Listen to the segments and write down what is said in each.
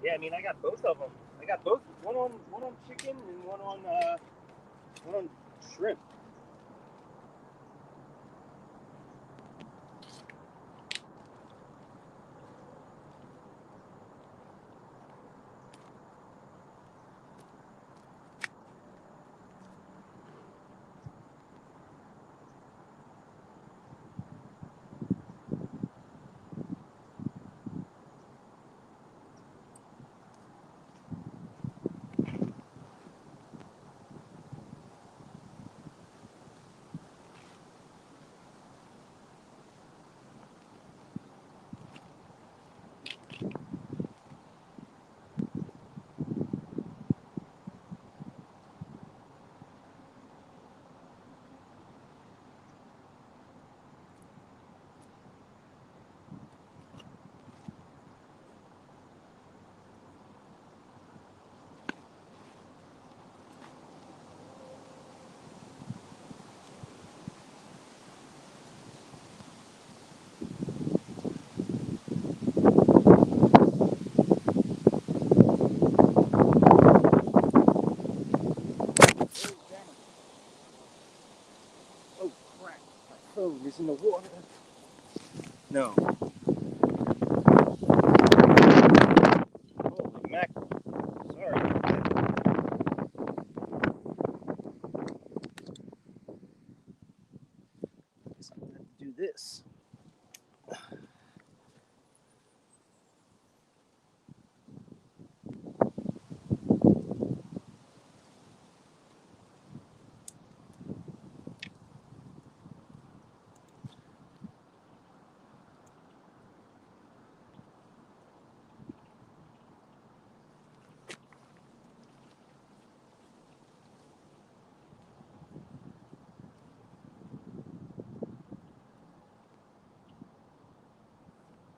Yeah, I mean, I got both of them. I got both. One on chicken and one on shrimp. Oh crap! My phone is in the water. No. Holy mackerel! Sorry about that. Guess I'm gonna have to do this.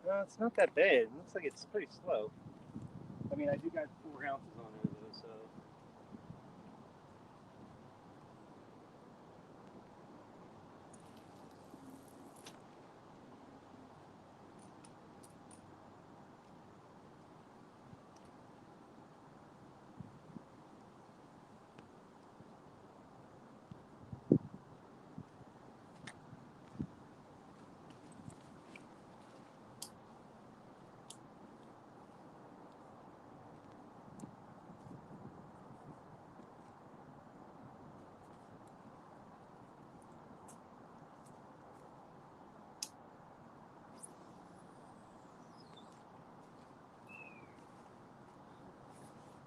No, it's not that bad. It looks like it's pretty slow. I mean, I do got 4 ounces on there though, so.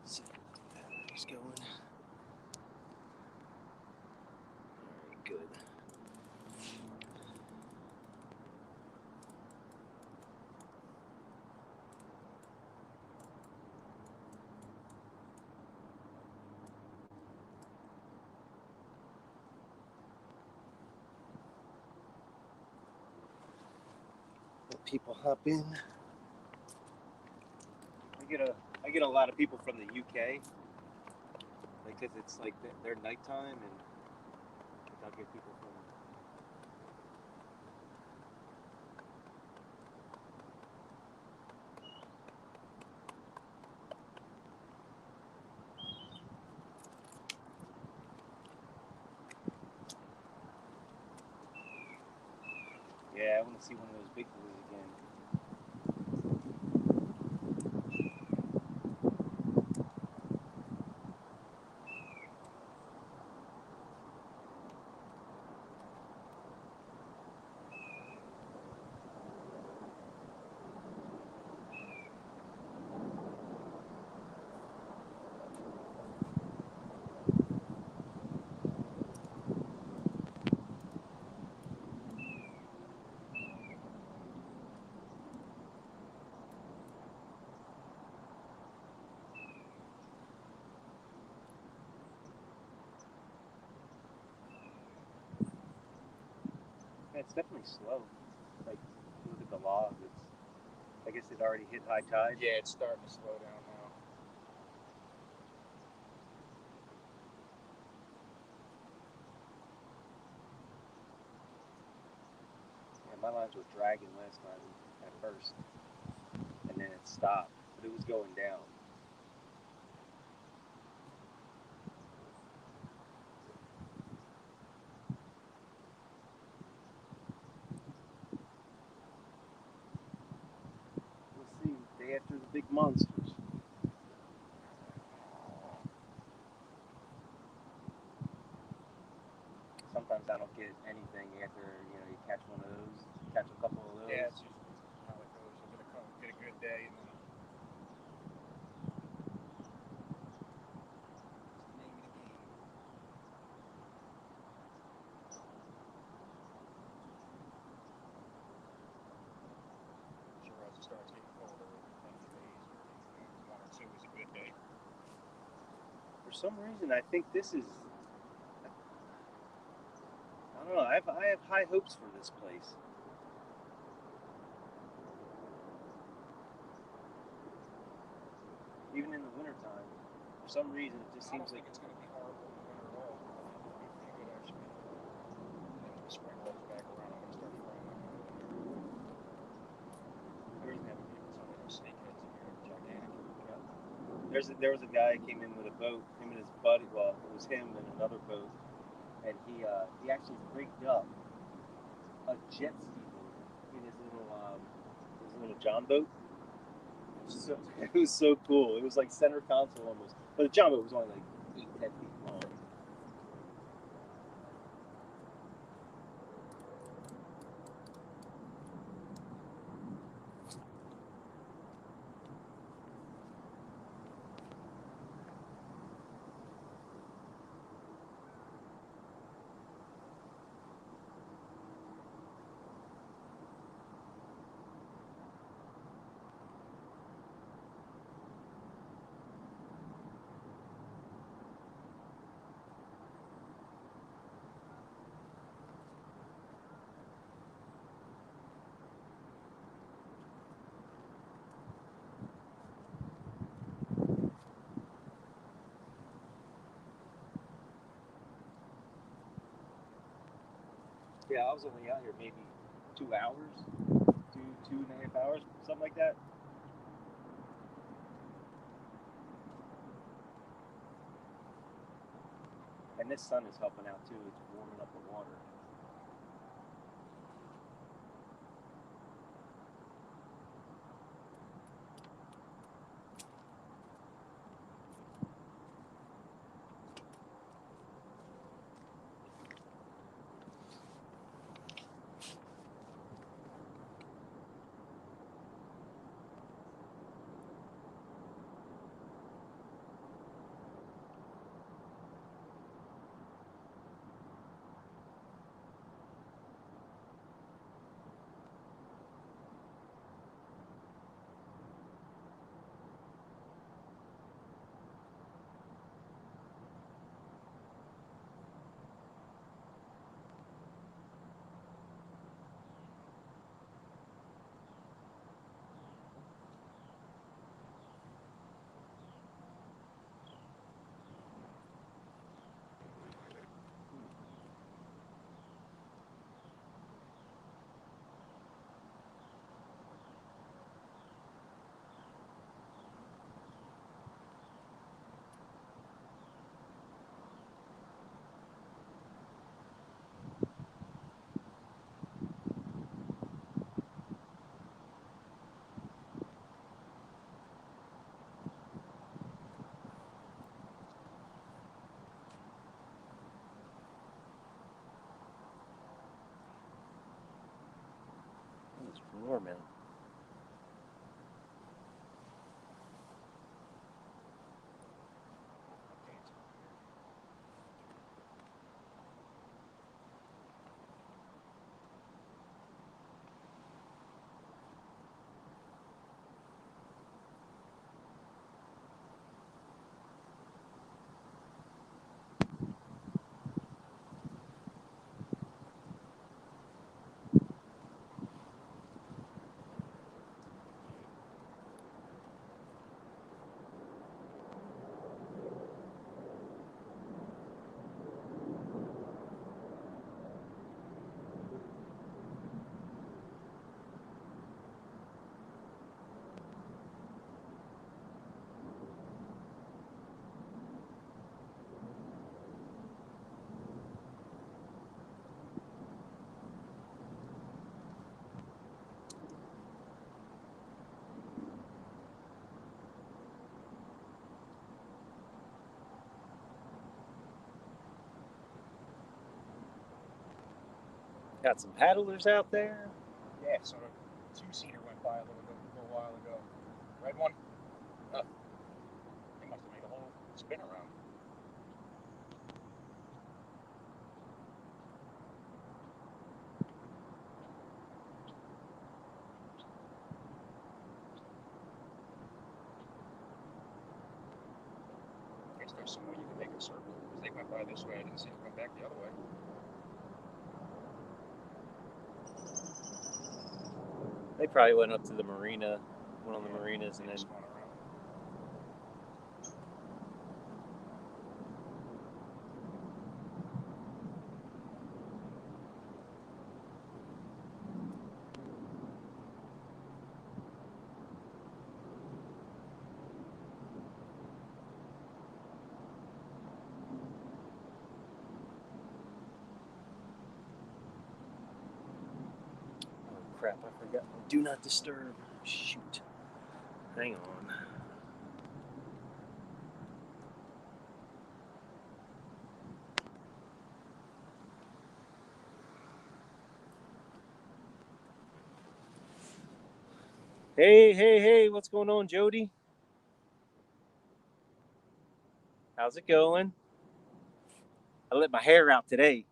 Let's see if the battery's going. Alright, good. Let people hop in. I get a lot of people from the UK, like, cause it's like their nighttime, and I'll get people from. Yeah, I want to see one of those big boys again. Yeah, it's definitely slow. Like, look at the log. I guess it already hit high tide. Yeah, it's starting to slow down now. Yeah, my lines were dragging last time at first, and then it stopped. but it was going down. We'll see. Day after the big monsters. Sometimes I don't get anything after you catch one of those, catch a couple of those. Yeah, it's usually how it goes. You're gonna come get a good day, and then it's the name of the game. Sure, as it starts getting colder, then the days or 1 or 2 is a good day. For some reason, I think this is. I don't know. I have high hopes for this place. Even in the wintertime, for some reason, it just I seems don't like think it's going to be horrible in the winter at all. I think it'll be pretty good actually. And then when the spring rolls back around, I'm going to start throwing them out in here. There's never been some of those snakeheads in here, gigantic. there was a guy who came in with a boat. Him and his buddy. Well, it was him and another boat, and he actually rigged up a jet ski boat in his little John boat. So it was so cool. It was like center console almost, but the John boat was only like 8-10 feet long. Yeah, I was only out here maybe 2 hours, 2.5 hours, something like that. And this sun is helping out too. It's warming up the water. It's warming. Got some paddlers out there. Yeah, so a two-seater went by a little while ago. Red one. They must have made a whole spin around. I guess there's some way you can make a circle because they went by this way. I didn't see them come back the other way. They probably went up to the marina, one of the marinas, and then spun around. crap, I forgot. Do not disturb. Shoot. Hang on. Hey, what's going on, Jody? How's it going? I let my hair out today.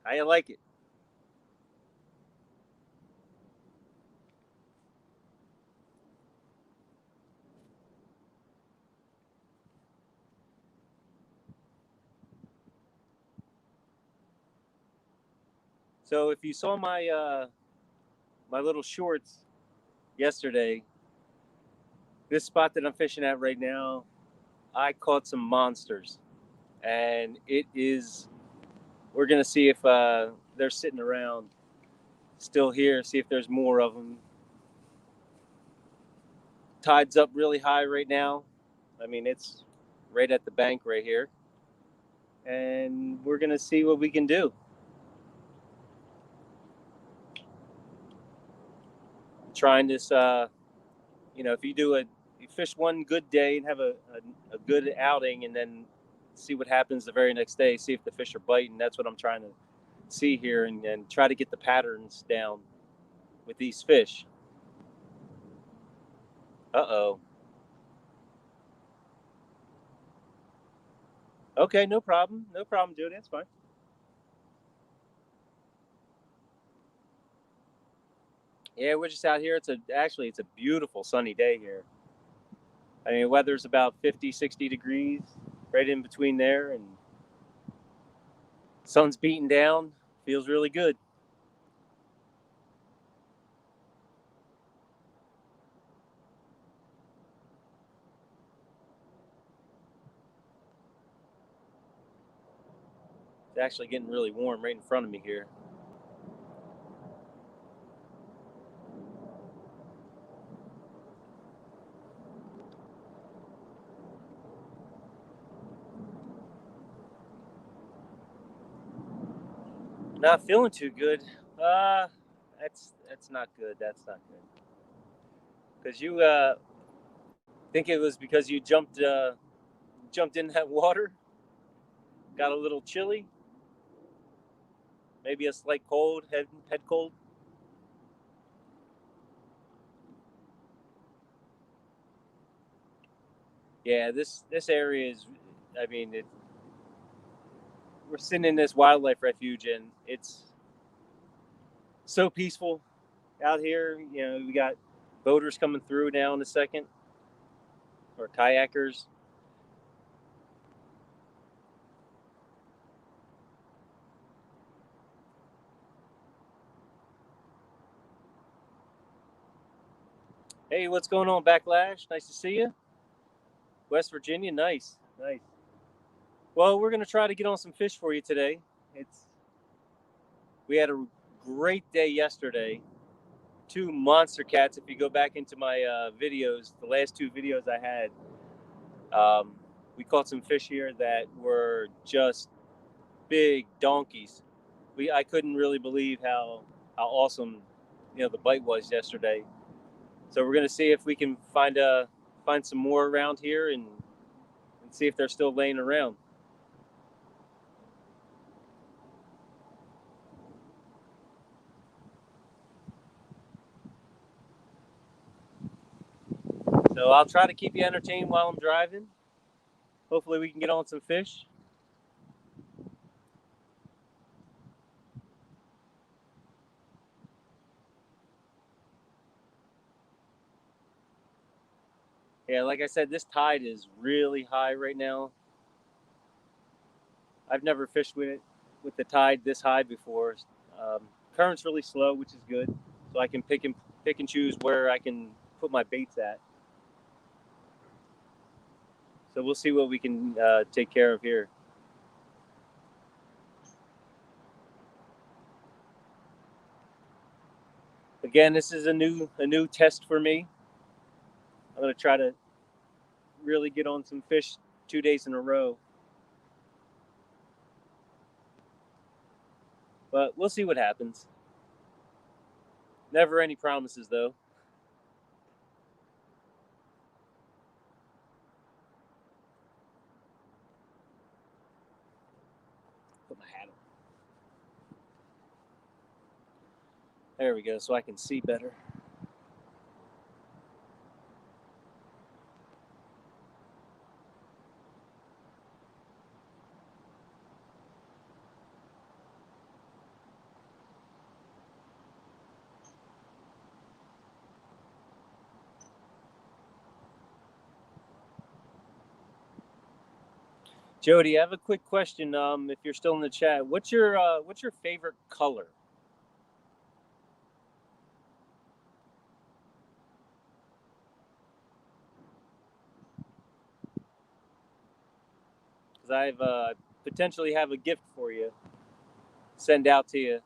How you like it? So if you saw my my little shorts yesterday, this spot that I'm fishing at right now, I caught some monsters, and it is. We're gonna see if they're sitting around still here. See if there's more of them. Tide's up really high right now. I mean, it's right at the bank right here, and we're gonna see what we can do. Trying this, if you fish one good day and have a good outing, and then see what happens the very next day. See if the fish are biting. That's what I'm trying to see here, and try to get the patterns down with these fish. Uh-oh. Okay, no problem. No problem, dude. That's fine. Yeah, we're just out here. It's a beautiful sunny day here. I mean, weather's about 50, 60 degrees, right in between there, and sun's beating down. Feels really good. It's actually getting really warm right in front of me here. Not feeling too good. That's not good. That's not good. Because you think it was because you jumped in that water, got a little chilly, maybe a slight cold, head cold. Yeah, this area is. I mean, we're sitting in this wildlife refuge, and it's so peaceful out here. We got boaters coming through now in a second, or kayakers. Hey, what's going on, Backlash? Nice to see you. West Virginia, nice, nice. Well, we're gonna try to get on some fish for you today. We had a great day yesterday. Two monster cats. If you go back into my videos, the last two videos I had, we caught some fish here that were just big donkeys. I couldn't really believe how awesome the bite was yesterday. So we're gonna see if we can find some more around here, and, see if they're still laying around. So I'll try to keep you entertained while I'm driving. Hopefully we can get on some fish. Yeah, like I said, this tide is really high right now. I've never fished with the tide this high before. Current's really slow, which is good, so I can pick and choose where I can put my baits at. So we'll see what we can take care of here. Again, this is a new test for me. I'm gonna try to really get on some fish 2 days in a row. But we'll see what happens. Never any promises, though. Put my hat on. There we go, so I can see better. Jody, I have a quick question. If you're still in the chat, what's your favorite color? Because I've potentially have a gift for you. Send out to you.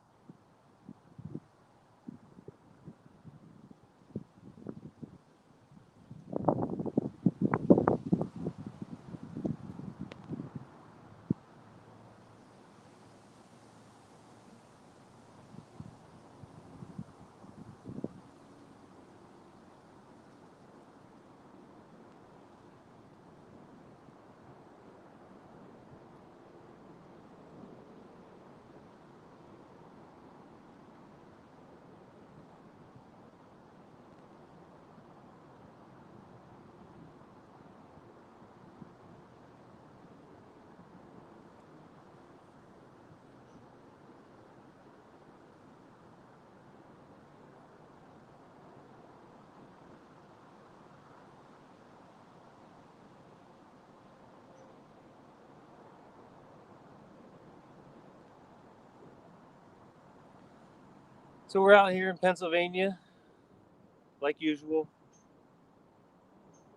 So we're out here in Pennsylvania, like usual.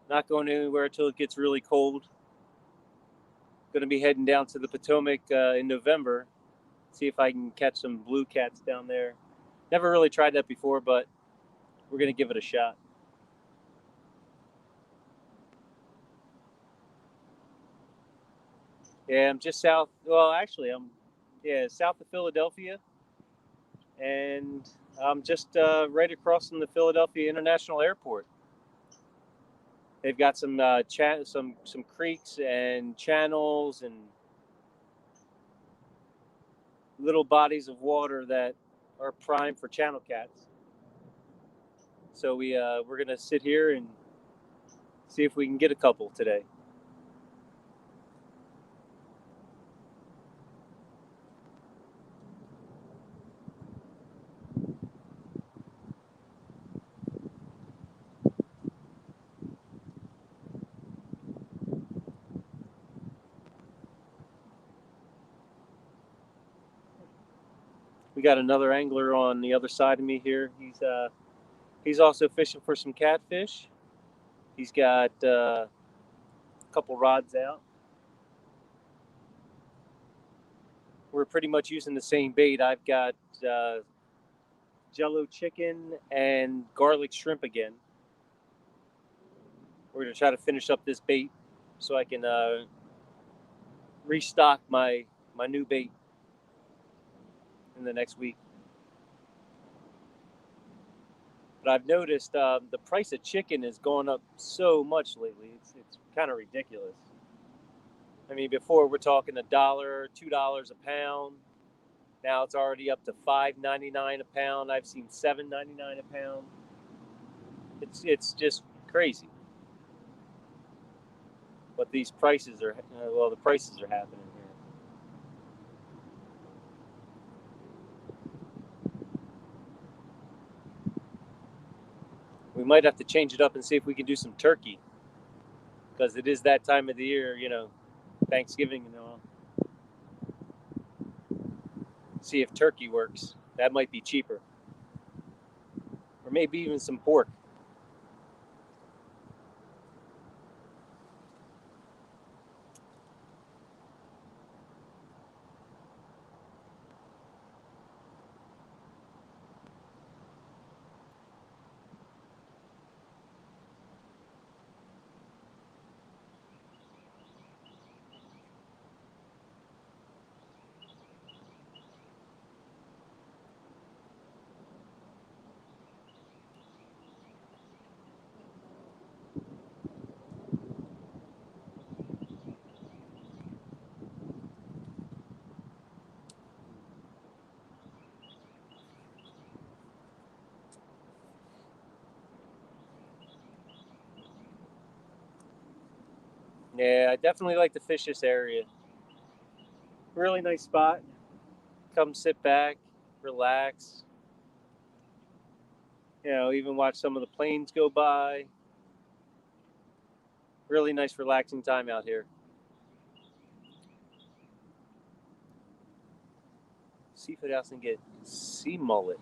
Not going anywhere until it gets really cold. Going to be heading down to the Potomac in November. See if I can catch some blue cats down there. Never really tried that before, but we're going to give it a shot. Yeah, I'm just south. Well, actually, I'm south of Philadelphia, and I'm just right across from the Philadelphia International Airport. They've got some some creeks and channels and little bodies of water that are prime for channel cats. So we're gonna sit here and see if we can get a couple today. We got another angler on the other side of me here. He's also fishing for some catfish. He's got a couple rods out. We're pretty much using the same bait. I've got Jello chicken and garlic shrimp again. We're gonna try to finish up this bait so I can restock my new bait in the next week. But I've noticed the price of chicken has gone up so much lately. It's kind of ridiculous. I mean, before we're talking $1, $2 a pound. Now it's already up to $5.99 a pound. I've seen $7.99 a pound. It's just crazy. But these prices are well, the prices are happening here. We might have to change it up and see if we can do some turkey, because it is that time of the year, Thanksgiving and all. See if turkey works. That might be cheaper. Or maybe even some pork. Yeah, I definitely like to fish this area. Really nice spot. Come sit back, relax. Even watch some of the planes go by. Really nice, relaxing time out here. Seafood house and get sea mullet.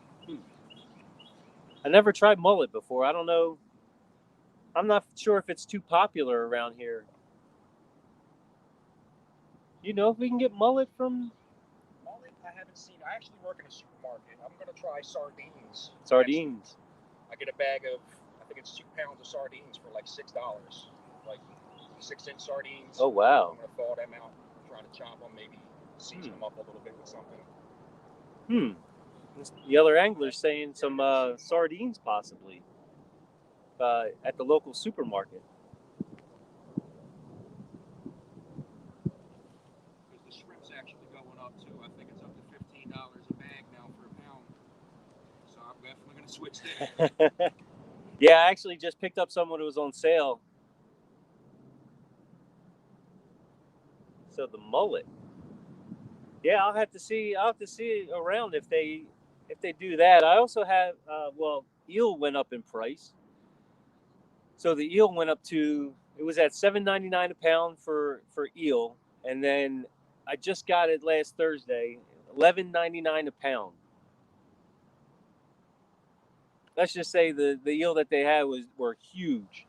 I never tried mullet before. I don't know. I'm not sure if it's too popular around here. If we can get mullet from Mullet, I haven't seen. I actually work in a supermarket. I'm gonna try sardines. sardines. I get a bag of, I think it's 2 pounds of sardines for like $6, like 6-inch sardines. Oh wow. I'm gonna thaw them out, try to chop them, maybe season them up a little bit with something. The other angler's saying some sardines possibly at the local supermarket. Because the shrimp's actually going up too. I think it's up to $15 a bag now for a pound. So I'm definitely gonna switch there. Yeah, I actually just picked up someone who was on sale. So the mullet. Yeah, I'll have to see. I'll have to see around if they do that. I also have eel went up in price. So the eel went up to, it was at $7.99 a pound for eel, and then I just got it last Thursday, $11.99 a pound. Let's just say the eel that they had were huge.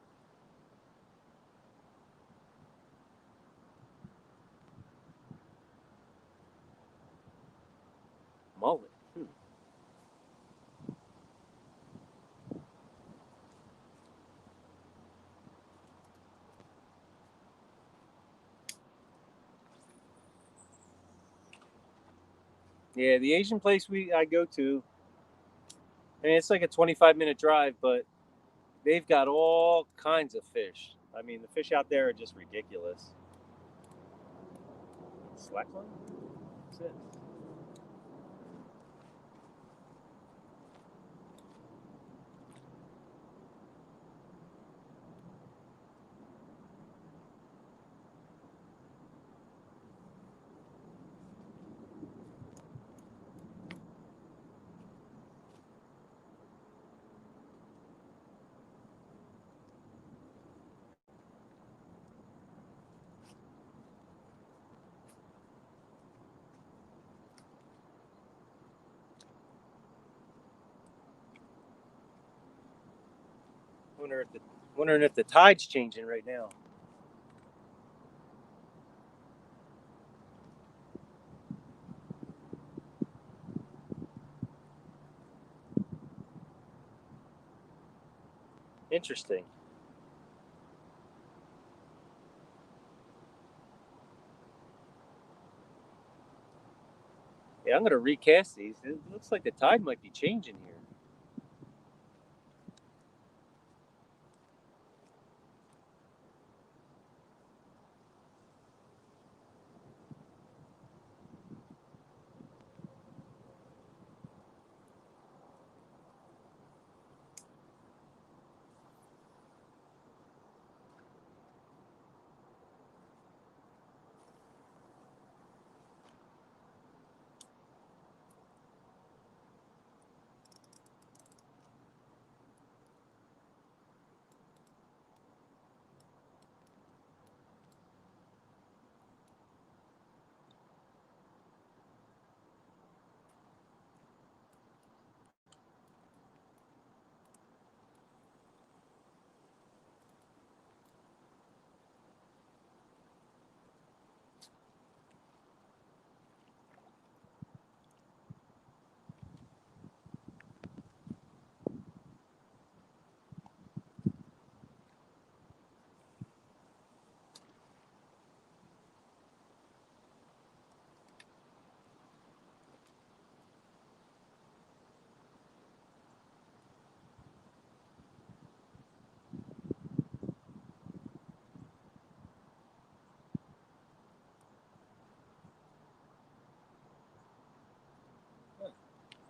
Mullet. Yeah, the Asian place I go to, I mean, it's like a 25-minute drive, but they've got all kinds of fish. I mean, the fish out there are just ridiculous. Slackline? What's this? Wondering if the tide's changing right now. Interesting. Yeah, I'm gonna recast these. It looks like the tide might be changing here.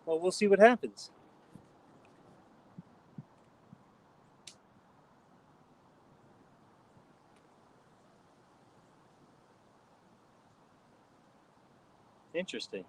Well, we'll see what happens. Interesting.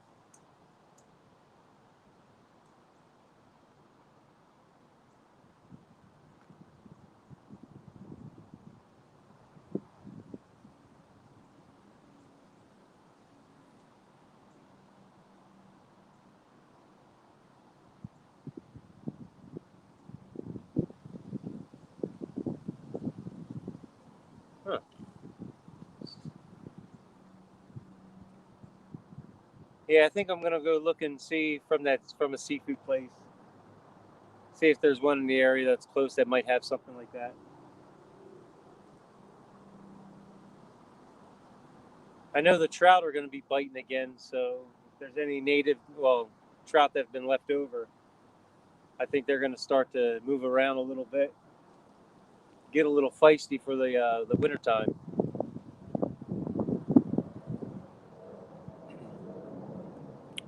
Huh. Yeah, I think I'm gonna go look and see from a seafood place. See if there's one in the area that's close that might have something like that. I know the trout are going to be biting again, so if there's any trout that have been left over, I think they're going to start to move around a little bit, get a little feisty for the winter time.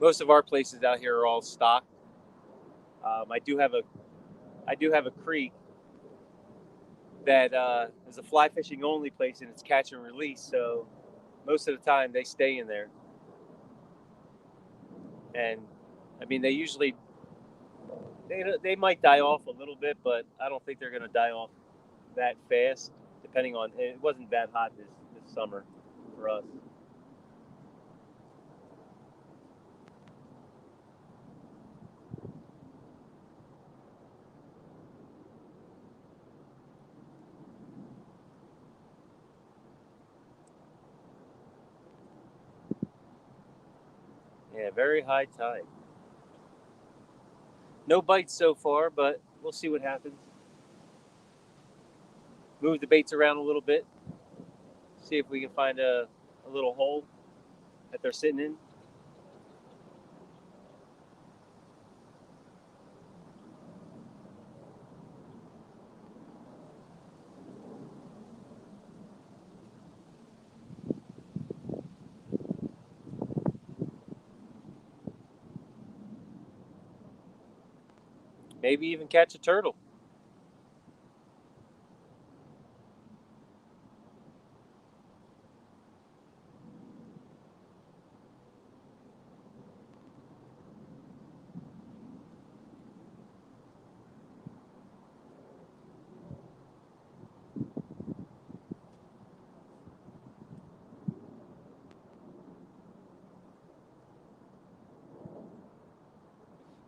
Most of our places out here are all stocked. I do have a creek that is a fly fishing only place, and it's catch and release. So most of the time they stay in there, and I mean they might die off a little bit, but I don't think they're going to die off that fast. Depending on, it wasn't that hot this summer for us. Yeah, very high tide. No bites so far, but we'll see what happens. Move the baits around a little bit, see if we can find a little hole that they're sitting in. Maybe even catch a turtle.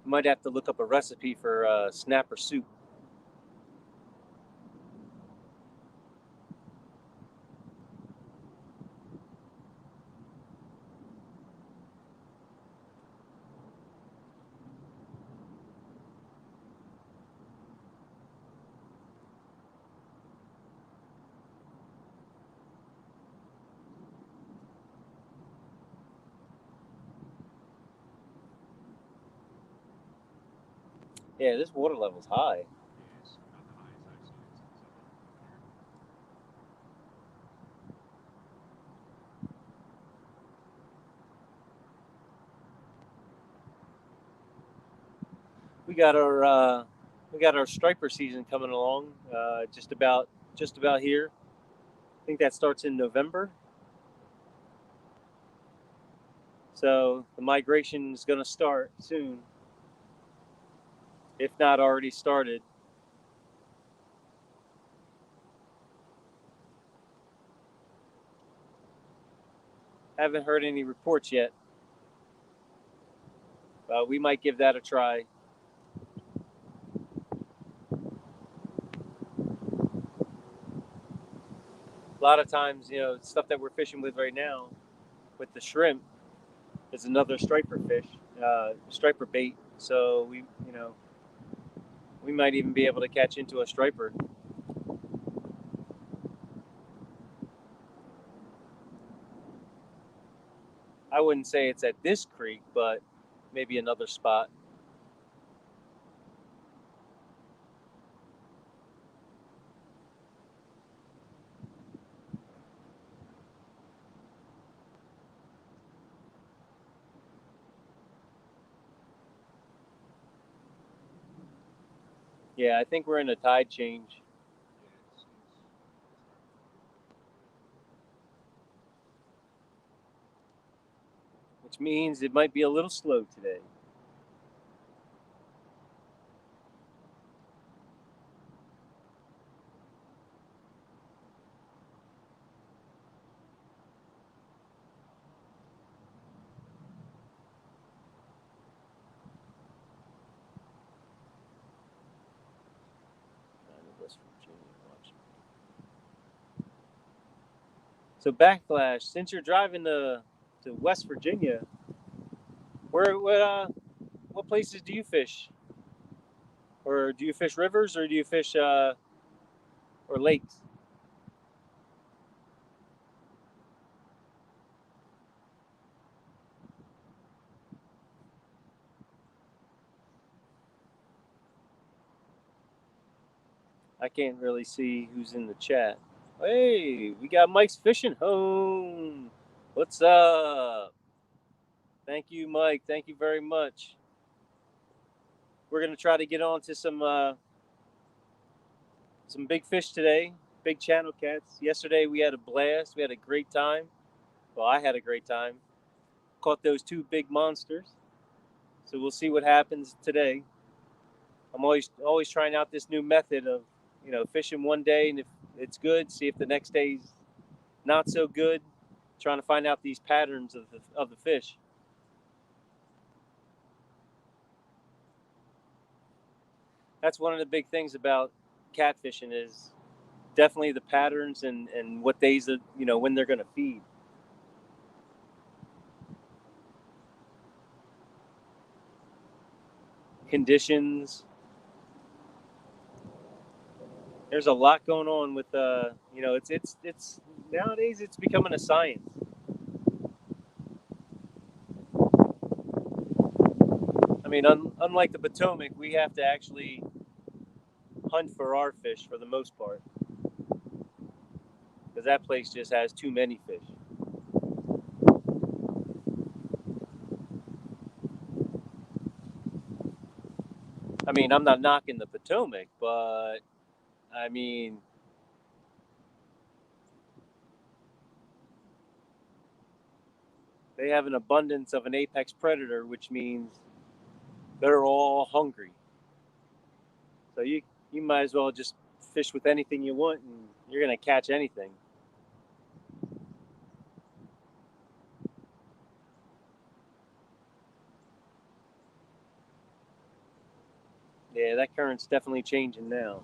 Might have to look up a recipe for snapper soup. Yeah, this water level's high. It's about the highest I've seen it since I've been working here. We got our striper season coming along. Just about here. I think that starts in November. So the migration is going to start soon, if not already started. Haven't heard any reports yet. We might give that a try. A lot of times, stuff that we're fishing with right now, with the shrimp, is another striper fish, striper bait. So we might even be able to catch into a striper. I wouldn't say it's at this creek, but maybe another spot. Yeah, I think we're in a tide change. Which means it might be a little slow today. West Virginia, so Backlash, since you're driving to West Virginia, where what places do you fish? Or do you fish rivers or do you fish or lakes? I can't really see who's in the chat. Hey, we got Mike's Fishing Home. What's up? Thank you, Mike. Thank you very much. We're gonna try to get on to some big fish today, big channel cats. Yesterday we had a blast. We had a great time. Well, I had a great time. Caught those two big monsters. So we'll see what happens today. I'm always trying out this new method of, fishing one day, and if it's good, see if the next day's not so good. Trying to find out these patterns of the fish. That's one of the big things about catfishing is definitely the patterns and what days when they're going to feed. Conditions. There's a lot going on with it's nowadays it's becoming a science. I mean, unlike the Potomac, we have to actually hunt for our fish for the most part, because that place just has too many fish. I mean, I'm not knocking the Potomac, but I mean, they have an abundance of an apex predator, which means they're all hungry. So you might as well just fish with anything you want, and you're gonna catch anything. Yeah, that current's definitely changing now.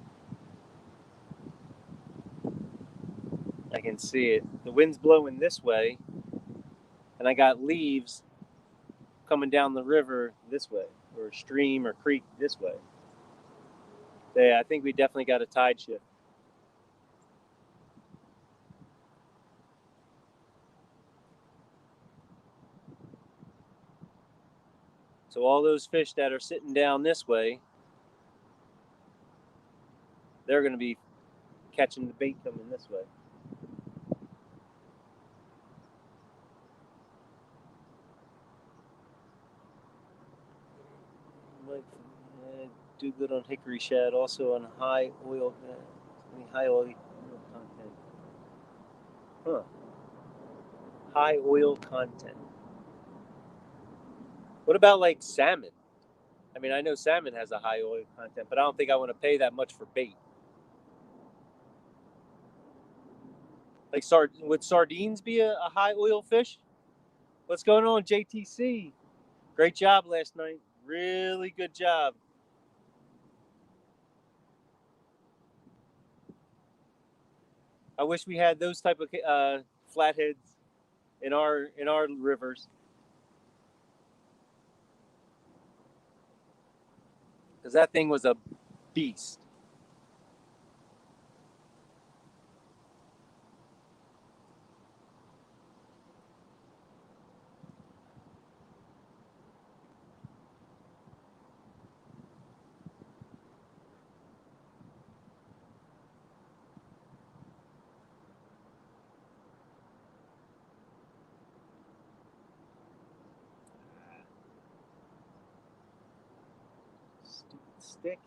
I can see it. The wind's blowing this way, and I got leaves coming down the river this way, or stream or creek this way. Yeah, I think we definitely got a tide shift. So all those fish that are sitting down this way, they're going to be catching the bait coming this way. Do good on hickory shad, also on high oil content. Huh. High oil content. What about like salmon? I mean, I know salmon has a high oil content, but I don't think I want to pay that much for bait. Like, would sardines be a high oil fish? What's going on, JTC? Great job last night. Really good job. I wish we had those type of flatheads in our rivers, because that thing was a beast. Stupid stick.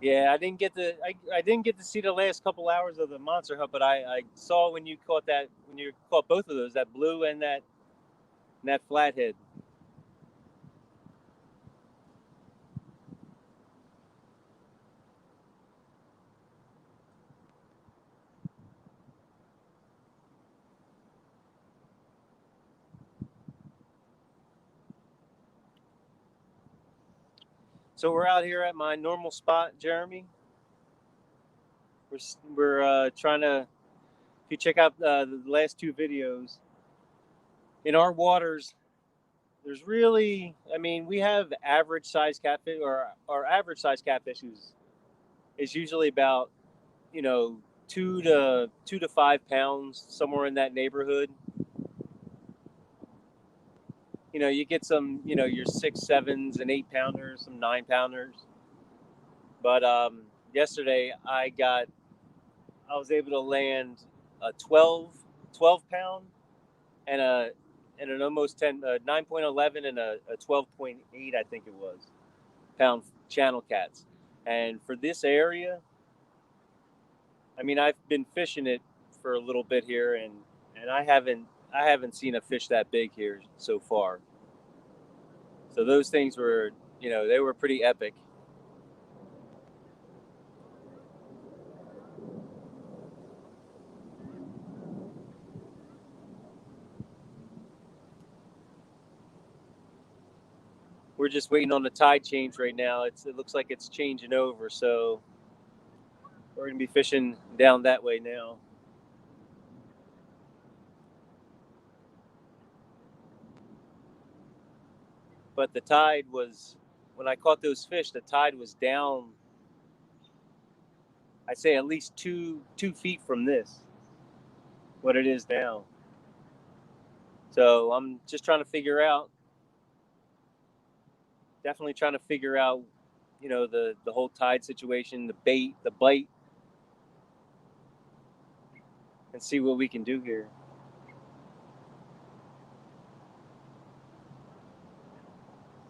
Yeah, I didn't get to see the last couple hours of the monster hunt, but I saw when you caught both of those, that blue and that flathead. So we're out here at my normal spot, Jeremy. We're trying to. If you check out the last two videos, in our waters, there's really, I mean, we have average size catfish, or our average size catfish is usually about, 2 to 5 pounds, somewhere in that neighborhood. You get some, your 6, 7s, and 8 pounders, some 9 pounders. But yesterday I was able to land a 12 pound and an almost 9.11 and a 12.8, I think it was, pound channel cats. And for this area, I mean, I've been fishing it for a little bit here, and I haven't seen a fish that big here so far. So those things were, they were pretty epic. We're just waiting on the tide change right now. It looks like it's changing over, so we're gonna be fishing down that way now. But the tide was, when I caught those fish, the tide was down. I'd say at least 2 feet from this, what it is now. So I'm just trying to figure out, definitely trying to figure out, the whole tide situation, the bait, the bite, and see what we can do here.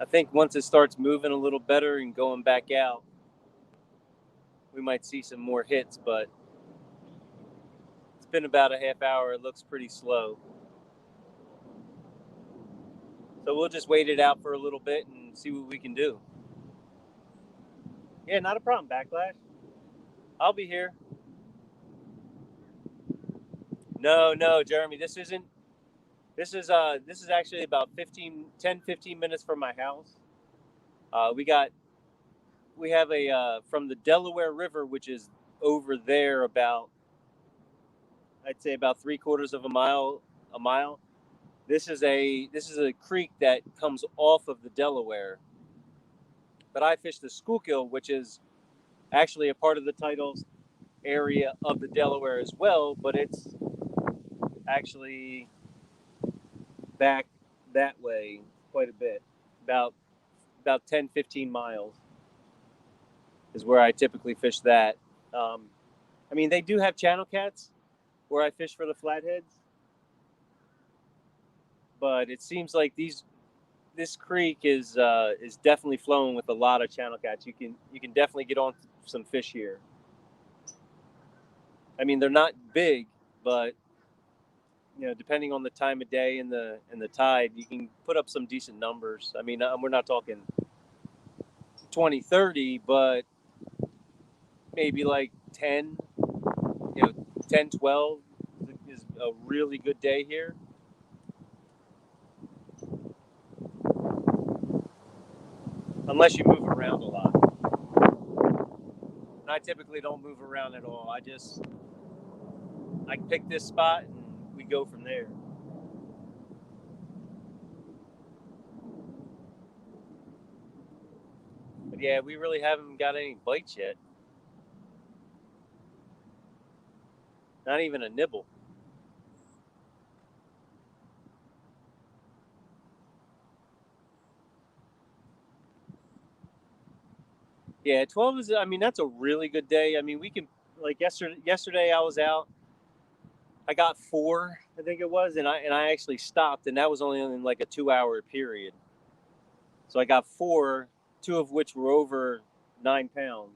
I think once it starts moving a little better and going back out, we might see some more hits, but it's been about a half hour. It looks pretty slow. So we'll just wait it out for a little bit and see what we can do. Yeah, not a problem, Backlash. I'll be here. No, Jeremy, this isn't. This is actually about 15 minutes from my house. Uh, we got we have from the Delaware River, which is over there about, I'd say about 3/4 of a mile. A mile. This is a creek that comes off of the Delaware. But I fish the Schuylkill, which is actually a part of the titles area of the Delaware as well, but it's actually back that way quite a bit. About 10, 15 miles is where I typically fish that. Um, I mean, they do have channel cats where I fish for the flatheads, but it seems like this creek is definitely flowing with a lot of channel cats. You can definitely get on some fish here. I mean, they're not big, but depending on the time of day and the tide, you can put up some decent numbers. I mean, we're not talking 20, 30, but maybe like 10, 10, 12 is a really good day here. Unless you move around a lot. And I typically don't move around at all. I pick this spot and we go from there. But yeah, we really haven't got any bites yet. Not even a nibble. Yeah, 12 is, I mean, that's a really good day. I mean, we can, like yesterday I was out. I got 4, I think it was, and I actually stopped, and that was only in like a 2-hour period. So I got 4, 2 of which were over 9 pounds.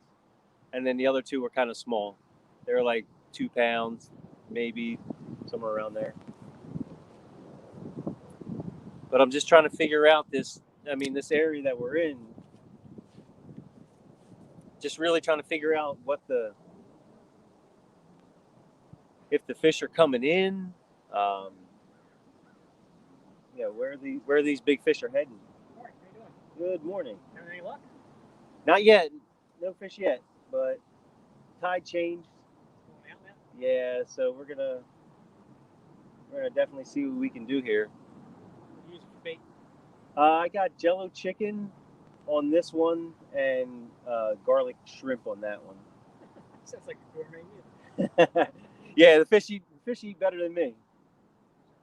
and then the other two were kind of small. They were like 2 pounds, maybe somewhere around there. But I'm just trying to figure out this. I mean, this area that we're in. Just really trying to figure out if the fish are coming in. Where these big fish are heading. Morning, how you doing? Good morning. Having any luck? Not yet. No fish yet, but tide changed. Going out now? Yeah, so we're gonna definitely see what we can do here. What do you use for bait? I got Jello chicken on this one and garlic shrimp on that one. Sounds like a gourmet meal. Yeah, the fish eat better than me.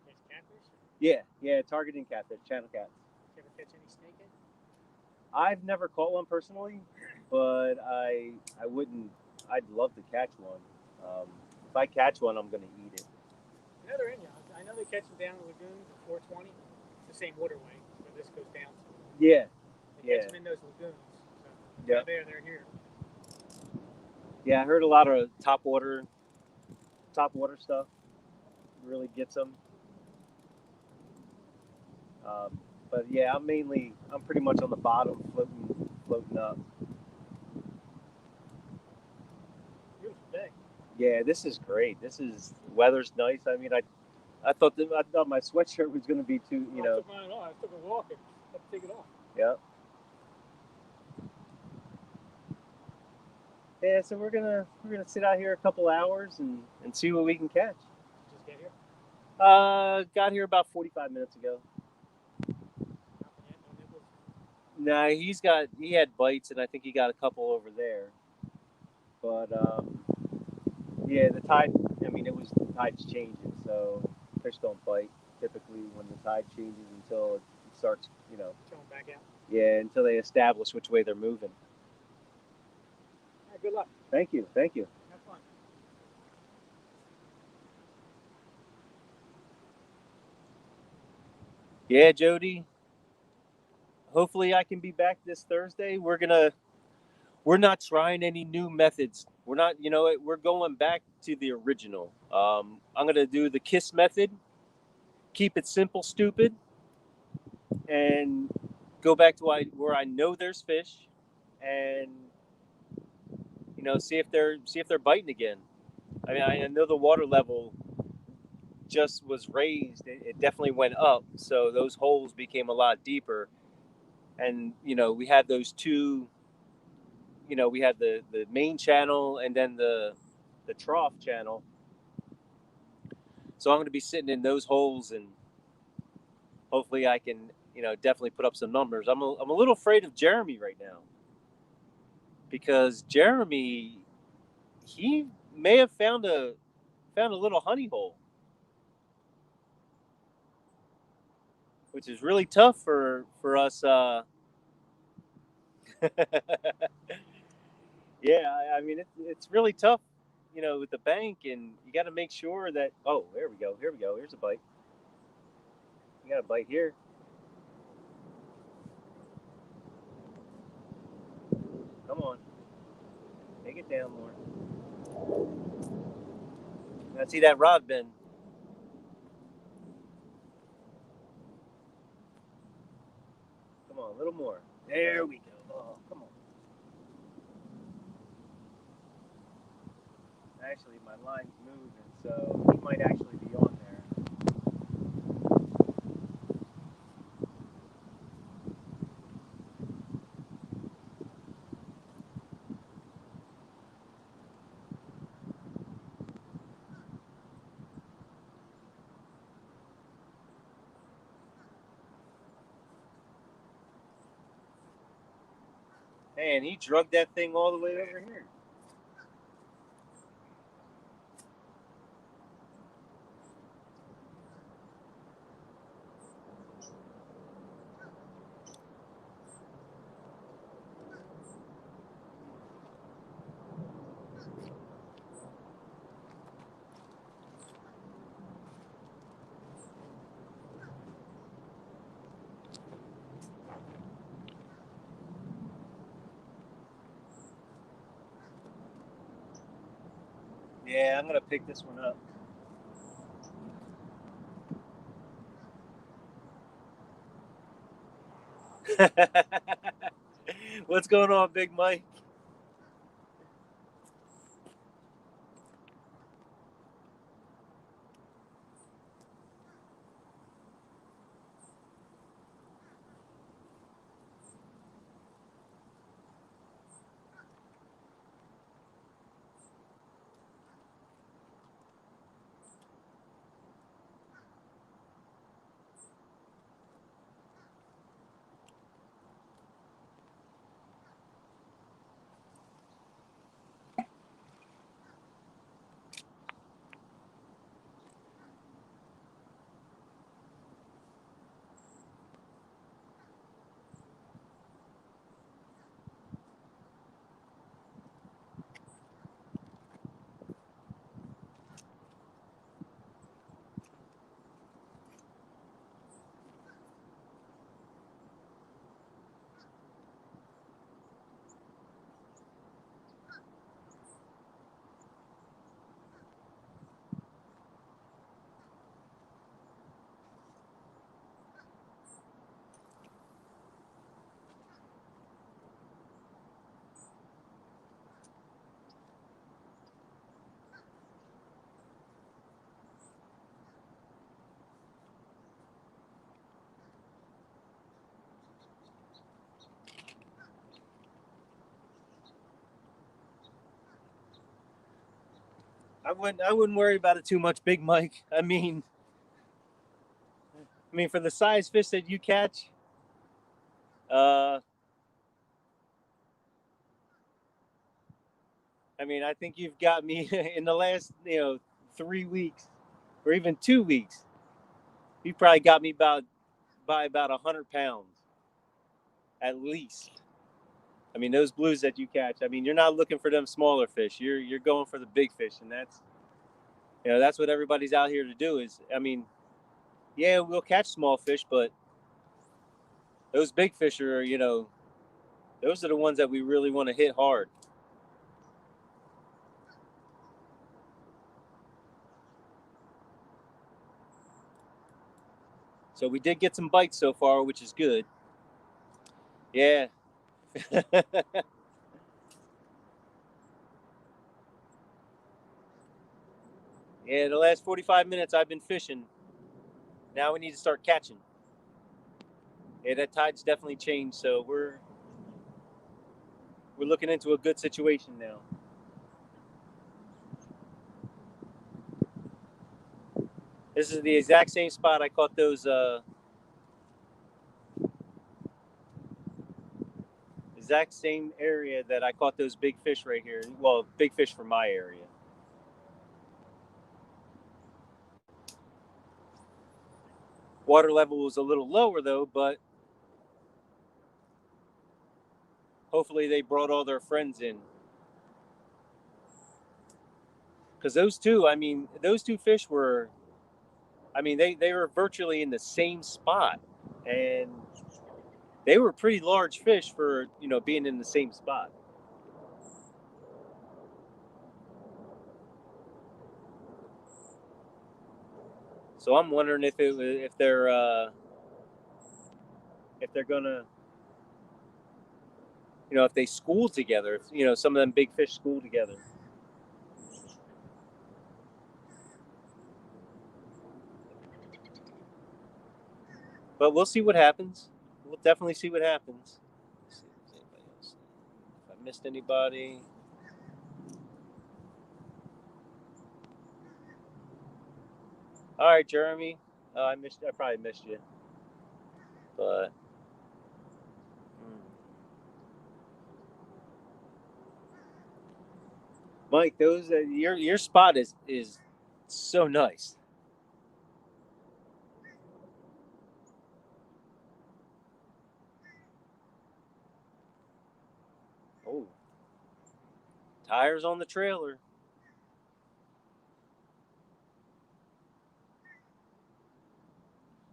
Catch catfish? Yeah, targeting catfish, channel cats. Did you ever catch any snake yet? I've never caught one personally, but wouldn't. I'd love to catch one. If I catch one, I'm gonna eat it. I know they're in you. I know they catch them down in lagoons at 420. It's the same waterway where this goes down to. Yeah. They catch them in those lagoons. So Yeah. they're here. Yeah, I heard a lot of top water stuff really gets them. But yeah, I'm pretty much on the bottom, floating up. Beautiful day. Yeah, this is great. Weather's nice. I mean, I thought my sweatshirt was going to be too, I took mine off. I took a walk and had to take it off. Yeah. Yeah, so we're gonna sit out here a couple hours and see what we can catch. Just get here. Got here about 45 minutes ago. Nothing yet. No nibbles. Nah, he had bites, and I think he got a couple over there. But yeah, the tide. I mean, the tide's changing, so fish don't bite typically when the tide changes until it starts. Showing back out. Yeah, until they establish which way they're moving. All right, good luck. Thank you. Have fun. Yeah, Jody. Hopefully, I can be back this Thursday. We're not trying any new methods. We're not, we're going back to the original. I'm gonna do the KISS method. Keep it simple, stupid, and go back to where I know there's fish, and see if they're biting again. I mean, I know the water level just was raised. It definitely went up, so those holes became a lot deeper. And we had those two. We had the main channel and then the trough channel. So I'm going to be sitting in those holes, and hopefully I can definitely put up some numbers. I'm a little afraid of Jeremy right now, because Jeremy, he may have found a little honey hole, which is really tough for us. Yeah, I mean it's really tough, with the bank, and you got to make sure that. Oh, there we go. Here's a bite. You got a bite here. Come on, take it down more. I see that rod bend. Come on, a little more. There we go. Oh, come on. Actually, my line's moving, so he might actually be on there. Hey, and he drugged that thing all the way over here. Yeah, I'm gonna pick this one up. What's going on, Big Mike? I wouldn't worry about it too much, Big Mike. I mean, for the size fish that you catch, uh, I mean, I think you've got me in the last, 3 weeks or even 2 weeks. You probably got me by about 100 pounds at least. I mean, those blues that you catch. I mean, you're not looking for them smaller fish. You're going for the big fish, and that's what everybody's out here to do. I mean, yeah, we'll catch small fish, but those big fish are, those are the ones that we really want to hit hard. So we did get some bites so far, which is good. Yeah. Yeah, the last 45 minutes I've been fishing. Now we need to start catching. Yeah, that tide's definitely changed, so we're looking into a good situation now. This is the exact same spot I caught those exact same area that I caught those big fish right here. Well, big fish from my area. Water level was a little lower though, but hopefully they brought all their friends in. Because those two fish were, they were virtually in the same spot, and they were pretty large fish for being in the same spot. So I'm wondering if they're gonna if they school together, if some of them big fish school together. But we'll see what happens. We'll definitely see what happens. Let's see if there's anybody else. If I missed anybody. All right, Jeremy. I missed. I probably missed you, but Mike, those your spot is so nice. Oh, tires on the trailer.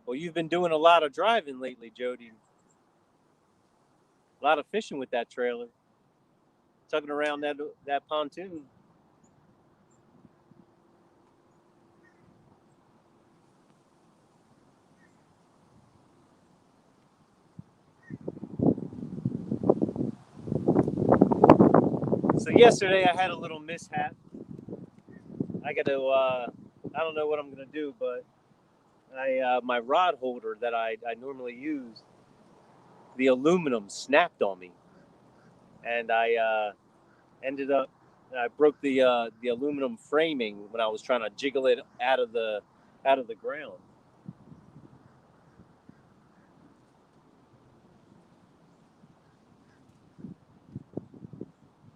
Well, you've been doing a lot of driving lately, Jody. A lot of fishing with that trailer, tugging around that pontoon. So yesterday I had a little mishap. I got to, I don't know what I'm going to do, but my rod holder that I normally use, the aluminum snapped on me. And I ended up, I broke the aluminum framing when I was trying to jiggle it out of the ground.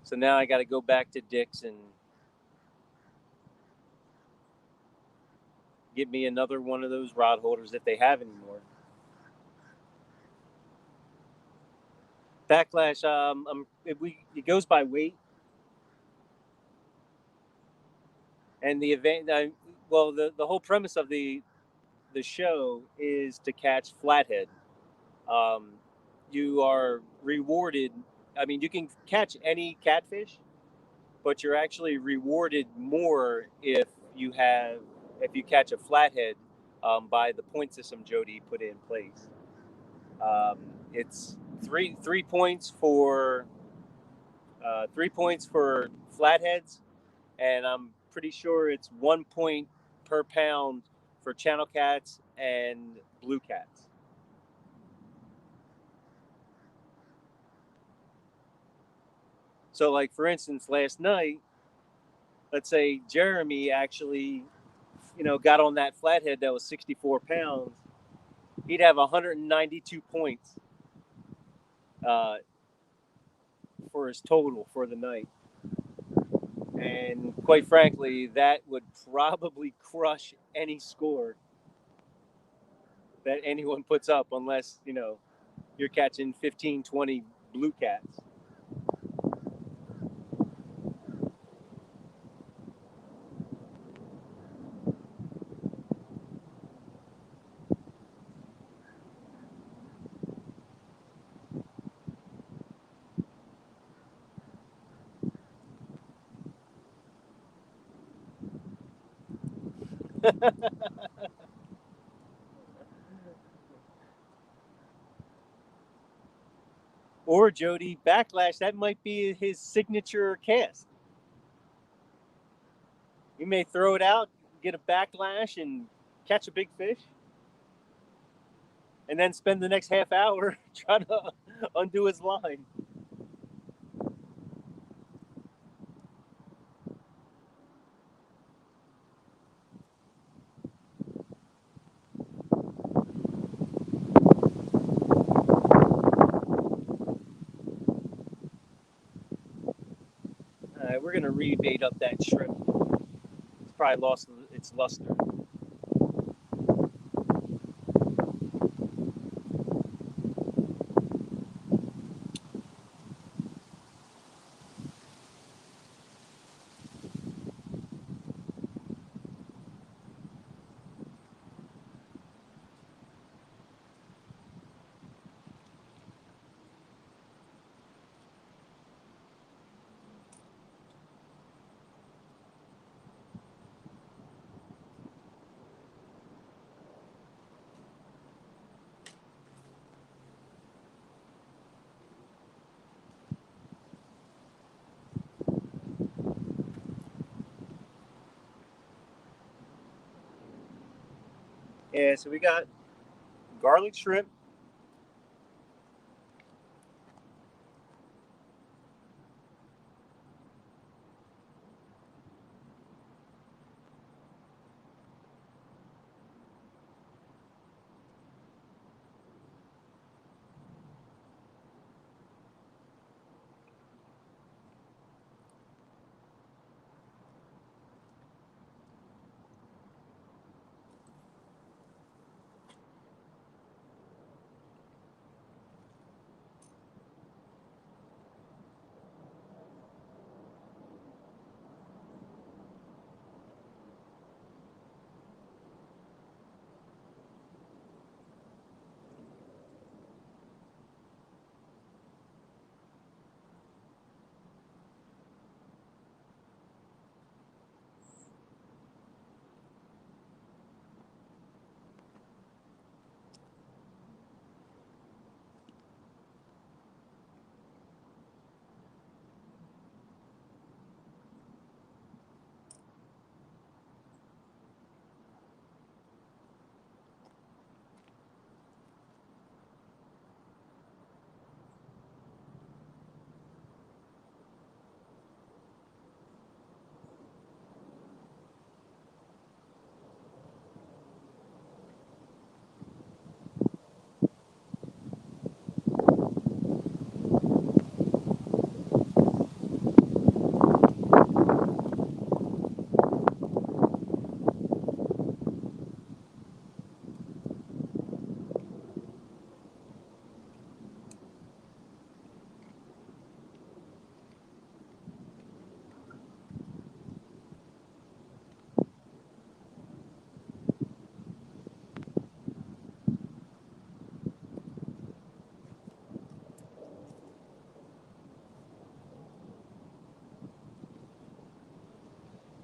So now I got to go back to Dick's and get me another one of those rod holders if they have anymore. Backlash, it goes by weight, and the event. Well, the whole premise of the show is to catch flathead. Um, you are rewarded. I mean, you can catch any catfish, but you're actually rewarded more if you catch a flathead by the point system Jody put in place. It's three points for 3 points for flatheads, and I'm pretty sure it's 1 point per pound for channel cats and blue cats. So, like for instance, last night, let's say Jeremy actually, got on that flathead that was 64 pounds, he'd have 192 points for his total for the night. And quite frankly, that would probably crush any score that anyone puts up unless, you're catching 15, 20 blue cats. Or Jody, backlash, that might be his signature cast. He may throw it out, get a backlash, and catch a big fish, and then spend the next half hour trying to undo his line. All right, we're going to rebait up that shrimp. It's probably lost its luster. Yeah, so we got garlic shrimp,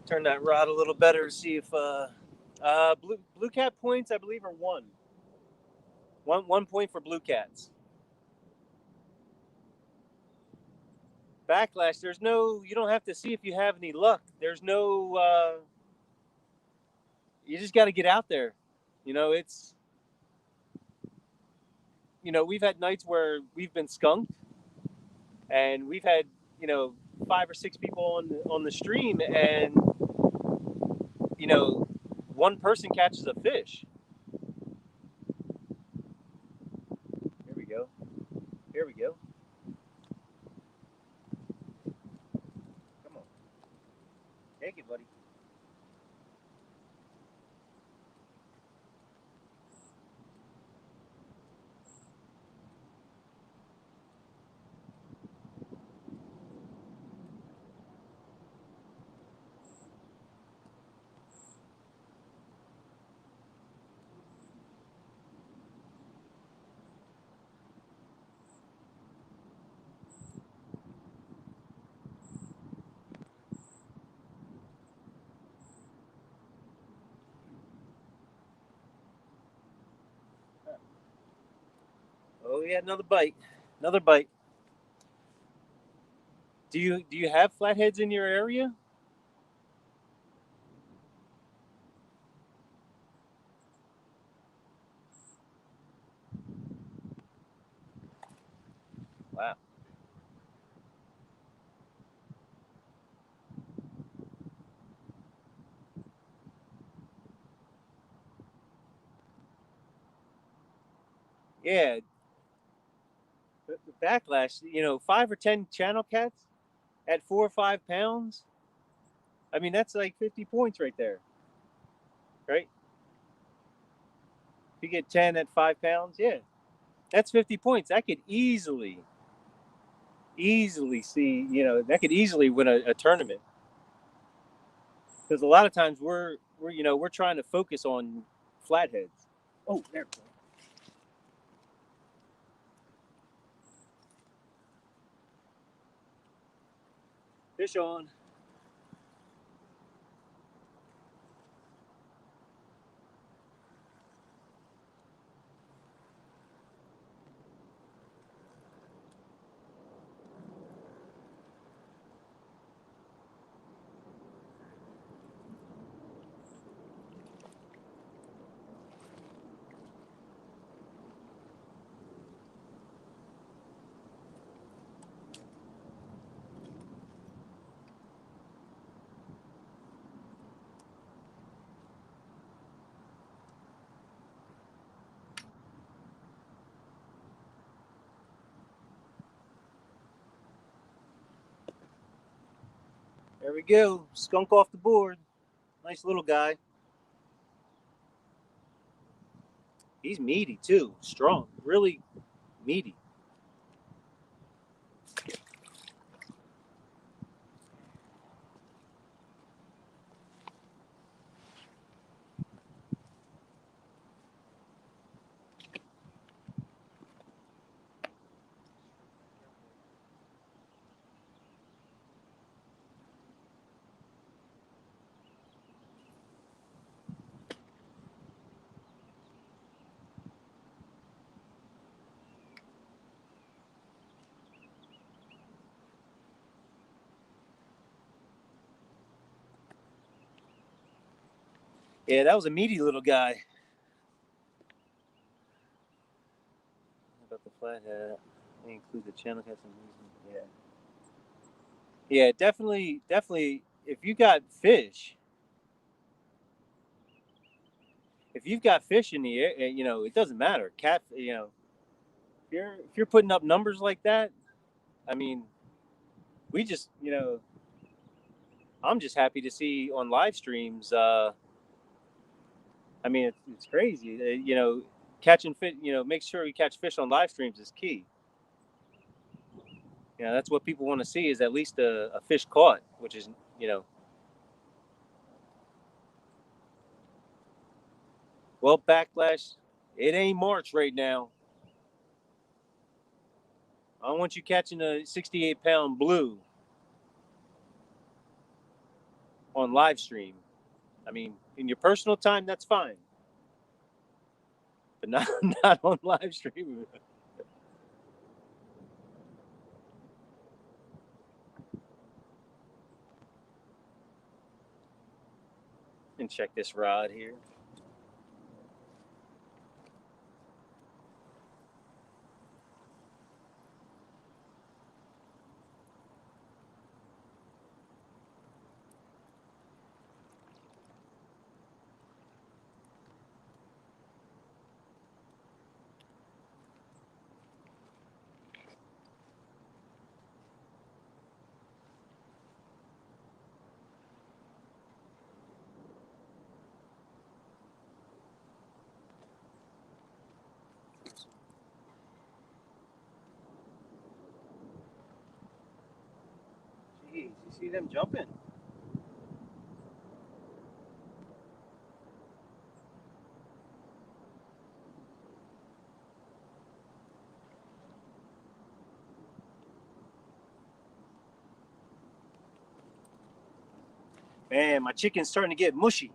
Turn that rod a little better. See if blue cat points, I believe, are one point for blue cats. Backlash. There's no. You don't have to see if you have any luck. There's no. You just got to get out there. You know, it's. You know, we've had nights where we've been skunked, and we've had 5 or 6 people on the stream, and one person catches a fish. Here we go. Here we go. Come on. Take it, buddy. Oh yeah, another bite. Another bite. Do you have flatheads in your area? Wow. Yeah. Backlash. 5 or 10 channel cats at 4 or 5 pounds. I mean, that's like 50 points right there, right? If you get 10 at 5 pounds, yeah, that's 50 points. That could easily see. That could easily win a tournament. Because a lot of times we're trying to focus on flatheads. Oh, there. Fish on. There we go. Skunk off the board. Nice little guy. He's meaty too. Strong. Really meaty. Yeah, that was a meaty little guy. About the flathead, they include the channel cats and yeah. Yeah, definitely. If you got fish, if you've got fish in the air, it doesn't matter. Cat, if you're putting up numbers like that, I mean, we just, I'm just happy to see on live streams. I mean, it's crazy. Catching fish. Make sure you catch fish on live streams is key. That's what people want to see is at least a fish caught, which is, well, backlash. It ain't March right now. I want you catching a 68-pound blue on live stream. I mean, in your personal time, that's fine, but not not on live stream. And check this rod here. Jeez, you see them jumping? Man, my chicken's starting to get mushy.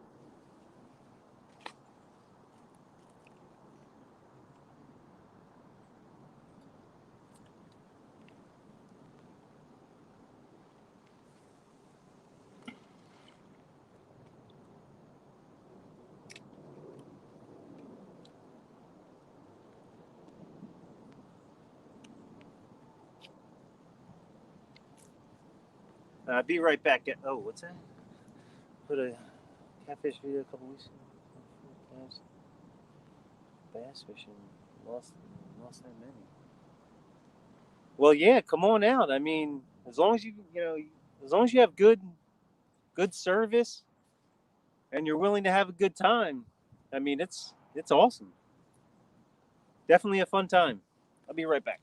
I'll be right back. Oh, what's that? Put a catfish video a couple weeks ago. Bass fishing. Lost that many. Well, yeah, come on out. I mean, as long as as long as you have good service and you're willing to have a good time, I mean, it's awesome. Definitely a fun time. I'll be right back.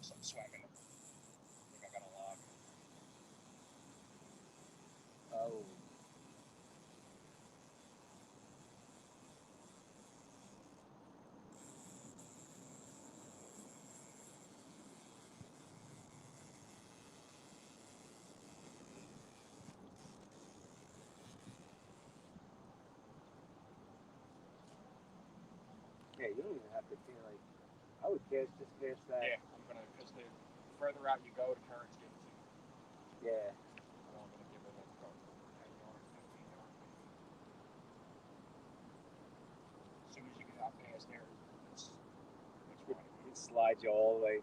I'm swagging. I think I got a log. Oh. Yeah, you don't even have to feel like. I would just cast that. Yeah, I'm gonna, because the further out you go, the currents give it to you. Yeah. So I'm gonna give it a go. 10 yard, 15 yard. As soon as you get out past there, it's running. It slides you all the way.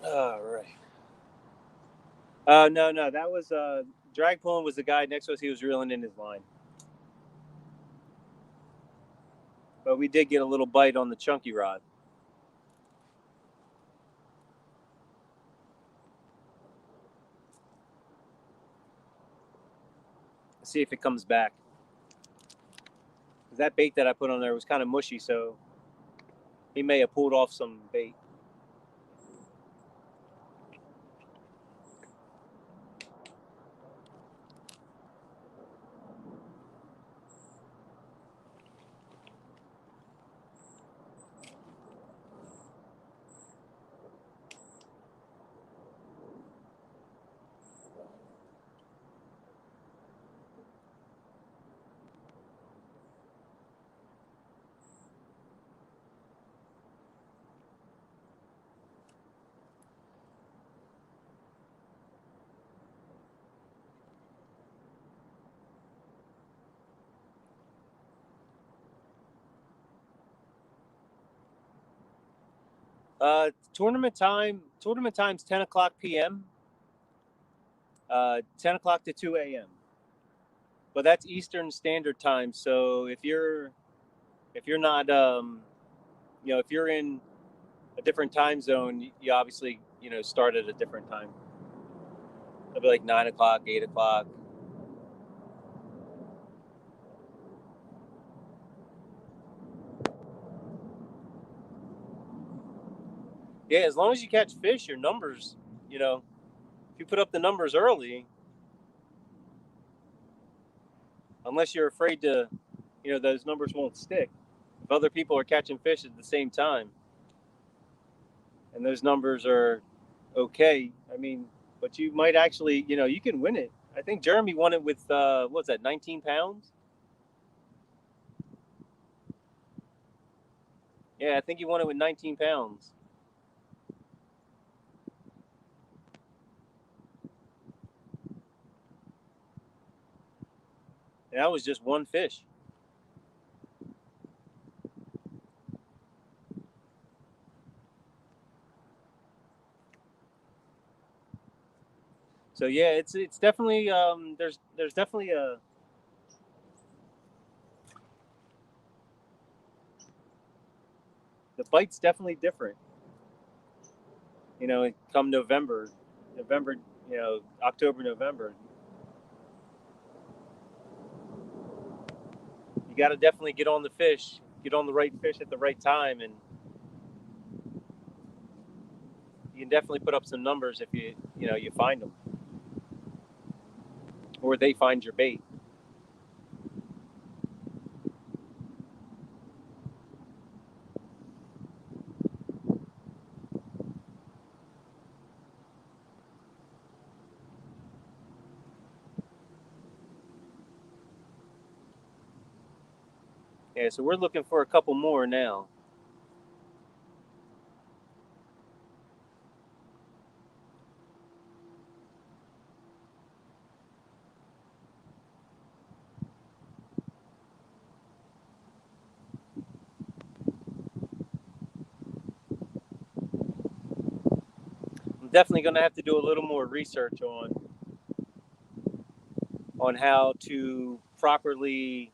All right. No, that was drag pulling was the guy next to us. He was reeling in his line, but we did get a little bite on the chunky rod. Let's see if it comes back. That bait that I put on there was kind of mushy, so he may have pulled off some bait. Tournament time's 10 o'clock p.m. 10 o'clock to 2 a.m. But that's Eastern Standard Time. So if you're not if you're in a different time zone, you obviously start at a different time. It'll be like 9 o'clock, 8 o'clock. Yeah, as long as you catch fish, your numbers, if you put up the numbers early, unless you're afraid to, those numbers won't stick. If other people are catching fish at the same time and those numbers are okay, I mean, but you might actually, you can win it. I think Jeremy won it with, what's that, 19 pounds? Yeah, I think he won it with 19 pounds. And that was just one fish. So yeah, it's definitely there's definitely the bite's definitely different. Come November, October, November, you got to definitely get on the fish, get on the right fish at the right time, and you can definitely put up some numbers if you find them, or they find your bait. Yeah, so we're looking for a couple more now. I'm definitely going to have to do a little more research on how to properly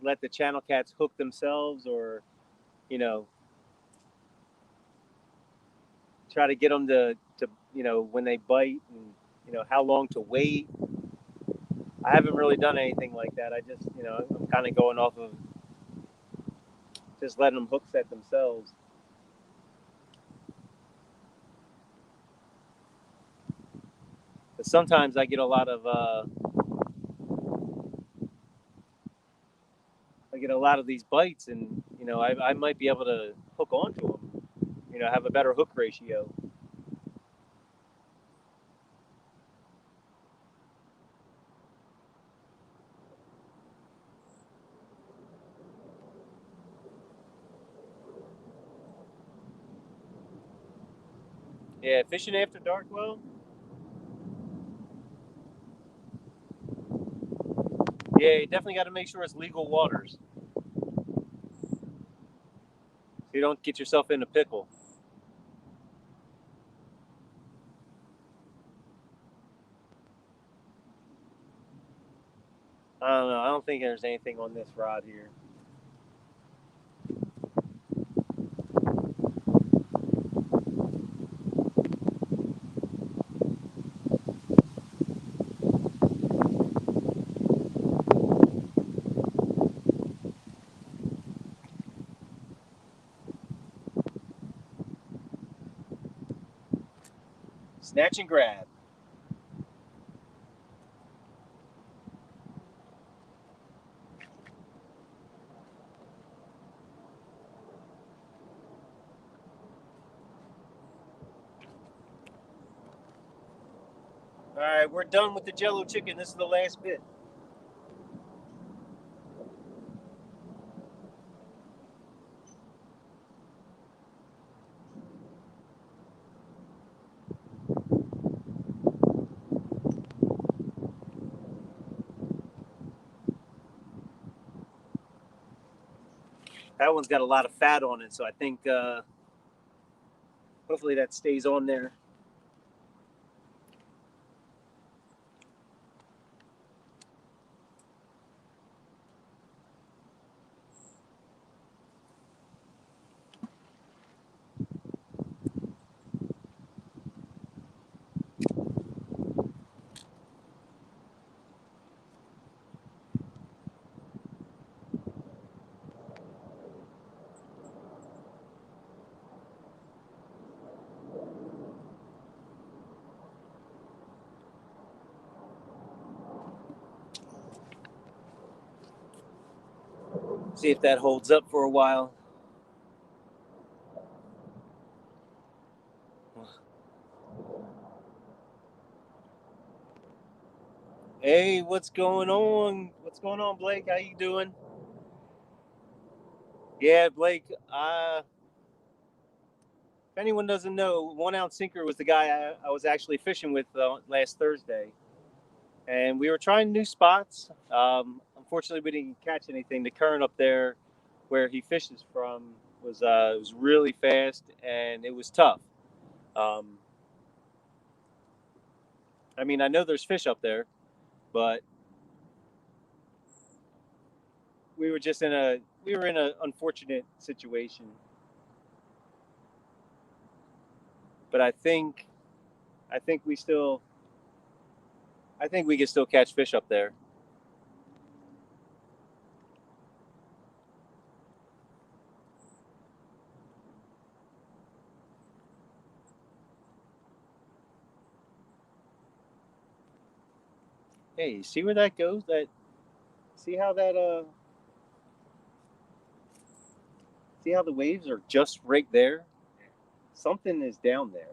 let the channel cats hook themselves, or try to get them to when they bite, and how long to wait. I haven't really done anything like that. I just I'm kind of going off of just letting them hook set themselves. But sometimes I get a lot of these bites, and I might be able to hook onto them. Have a better hook ratio. Yeah, fishing after dark. Well, yeah, you definitely got to make sure it's legal waters, so you don't get yourself in a pickle. I don't know. I don't think there's anything on this rod here. Snatch and grab. All right, we're done with the Jello chicken. This is the last bit. That one's got a lot of fat on it, so I think hopefully that stays on there. See if that holds up for a while. Hey, what's going on? What's going on, Blake? How you doing? Yeah, Blake. If anyone doesn't know, 1 ounce sinker was the guy I was actually fishing with last Thursday, and we were trying new spots. Unfortunately, we didn't catch anything. The current up there, where he fishes from, was really fast and it was tough. I mean, I know there's fish up there, but we were just in an unfortunate situation. But I think we still I think we can still catch fish up there. Hey, you see where that goes? See how that see how the waves are just right there? Something is down there.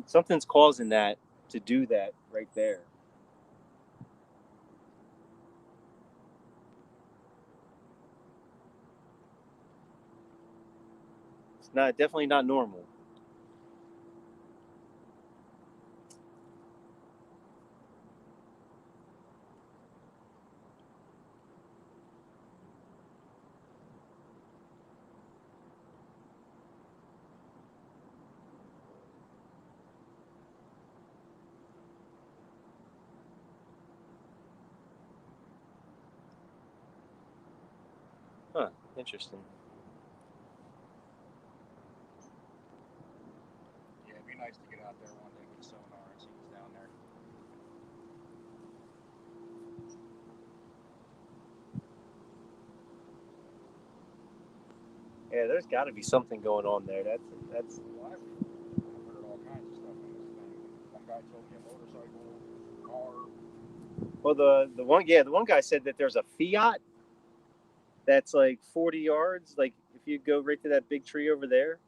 Something's causing that to do that right there. It's not definitely not normal. Huh, interesting. Yeah, it'd be nice to get out there one day with a sonar and see what's down there. Yeah, there's got to be something going on there. That's Well, I've heard all kinds of stuff in this thing. One guy told me a motorcycle, car. well the one guy said that there's a Fiat that's like 40 yards. Like if you go right to that big tree over there,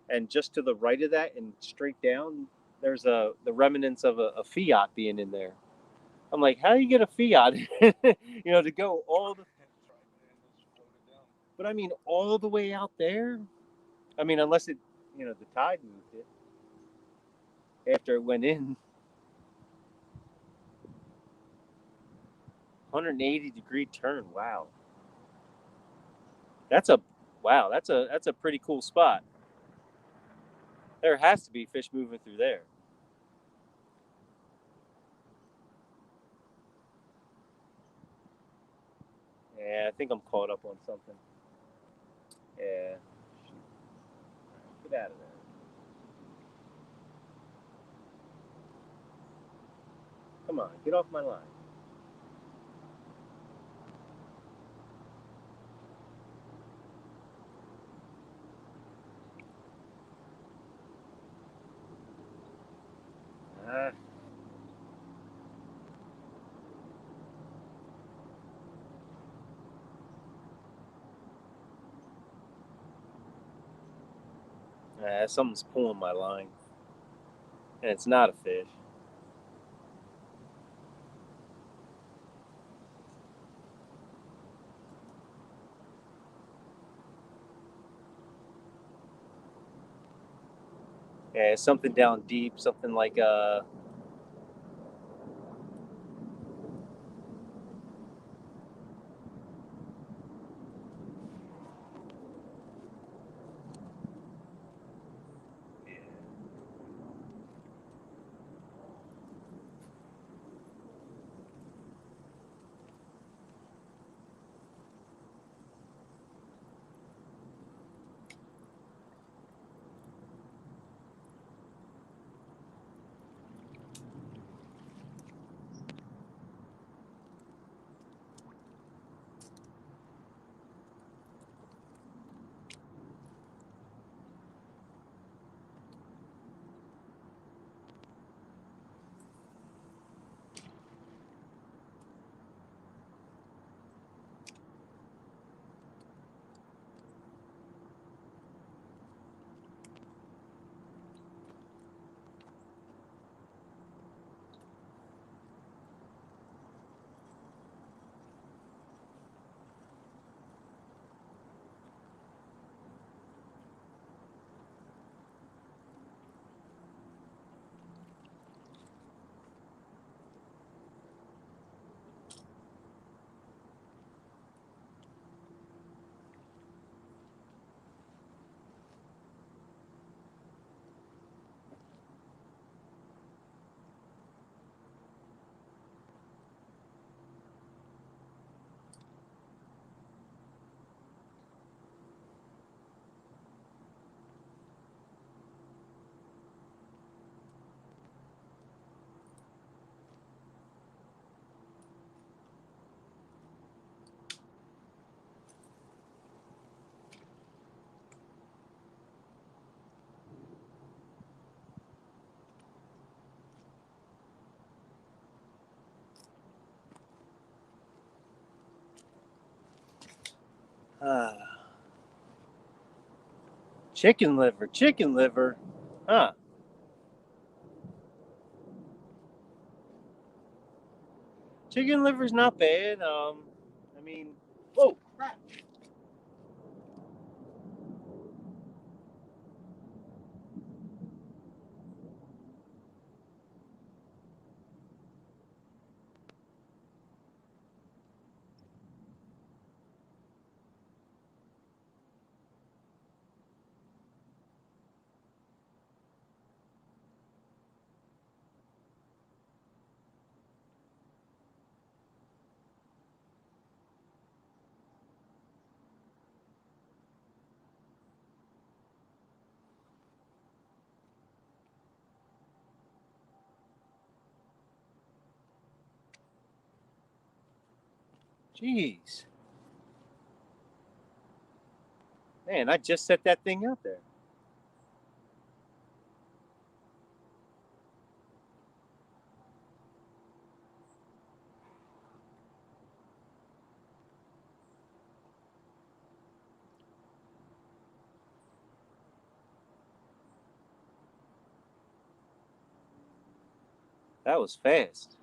and just to the right of that and straight down, there's the remnants of a Fiat being in there. I'm like, how do you get a Fiat? To go all the. But I mean, all the way out there. I mean, unless the tide moved it after it went in. 180-degree turn. Wow. That's a wow. That's a pretty cool spot. There has to be fish moving through there. I think I'm caught up on something. Yeah. Shoot. Get out of there. Come on, get off my line. Ah. Something's pulling my line. And it's not a fish. Yeah, something down deep, something like chicken liver, chicken liver. Huh. Chicken liver's not bad. I mean, whoa, crap. Jeez. Man, I just set that thing out there. That was fast.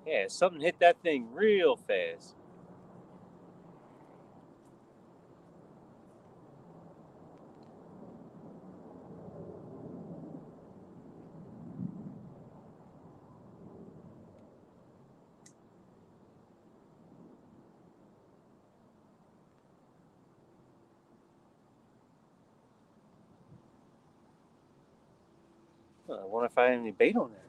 Yeah, something hit that thing real fast. I wonder if I have any bait on there.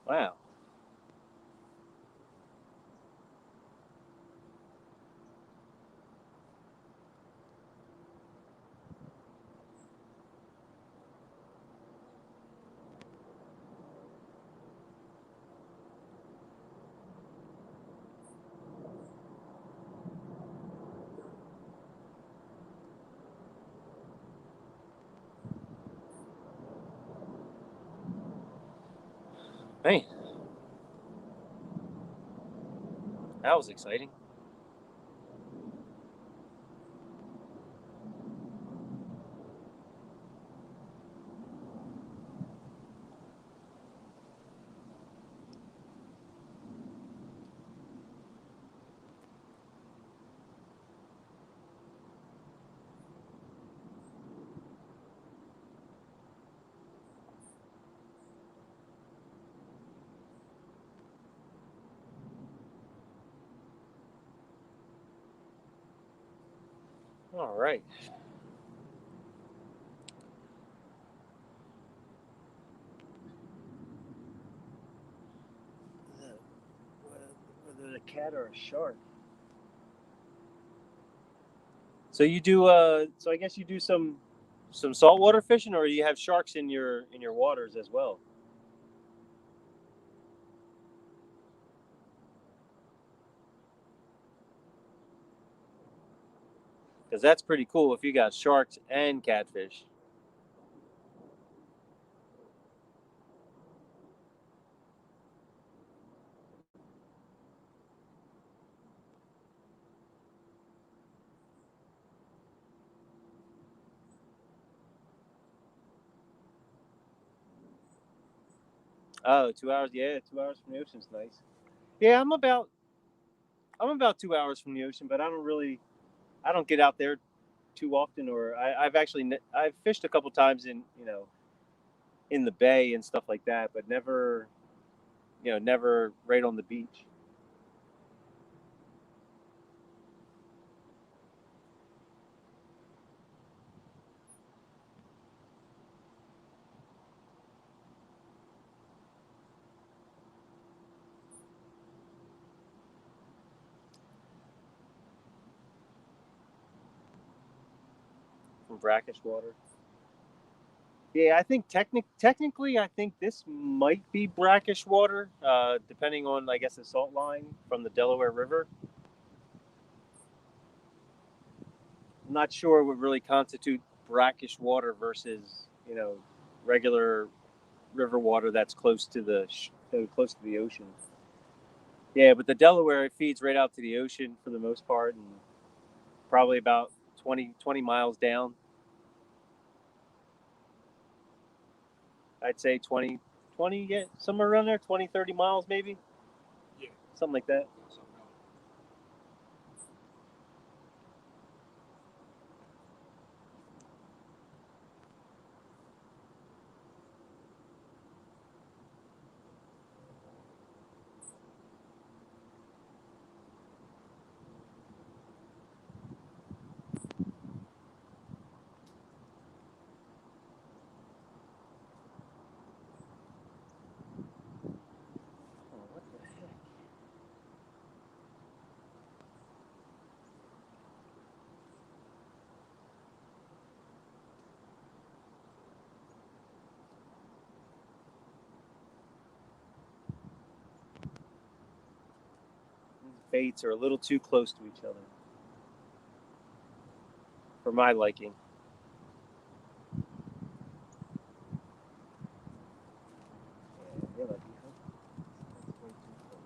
Wow. Man, that was exciting. All right. Whether a cat or a shark. So you do. So I guess you do some saltwater fishing, or you have sharks in your waters as well. Because that's pretty cool if you got sharks and catfish. Oh, 2 hours. Yeah, 2 hours from the ocean's nice. Yeah, I'm about 2 hours from the ocean, but I don't get out there too often. Or I've actually I've fished a couple times in the bay and stuff like that, but never right on the beach. From brackish water. Yeah, I think technically, I think this might be brackish water, depending on, I guess, the salt line from the Delaware River. I'm not sure what really constitute brackish water versus regular river water that's close to the ocean. Yeah, but the Delaware, it feeds right out to the ocean for the most part, and probably about 20 miles down. I'd say 20, yeah, somewhere around there, 20, 30 miles maybe. Yeah. Something like that. Something else. Oh, what the heck? These baits are a little too close to each other for my liking. Yeah, they like me, huh? That's way too close.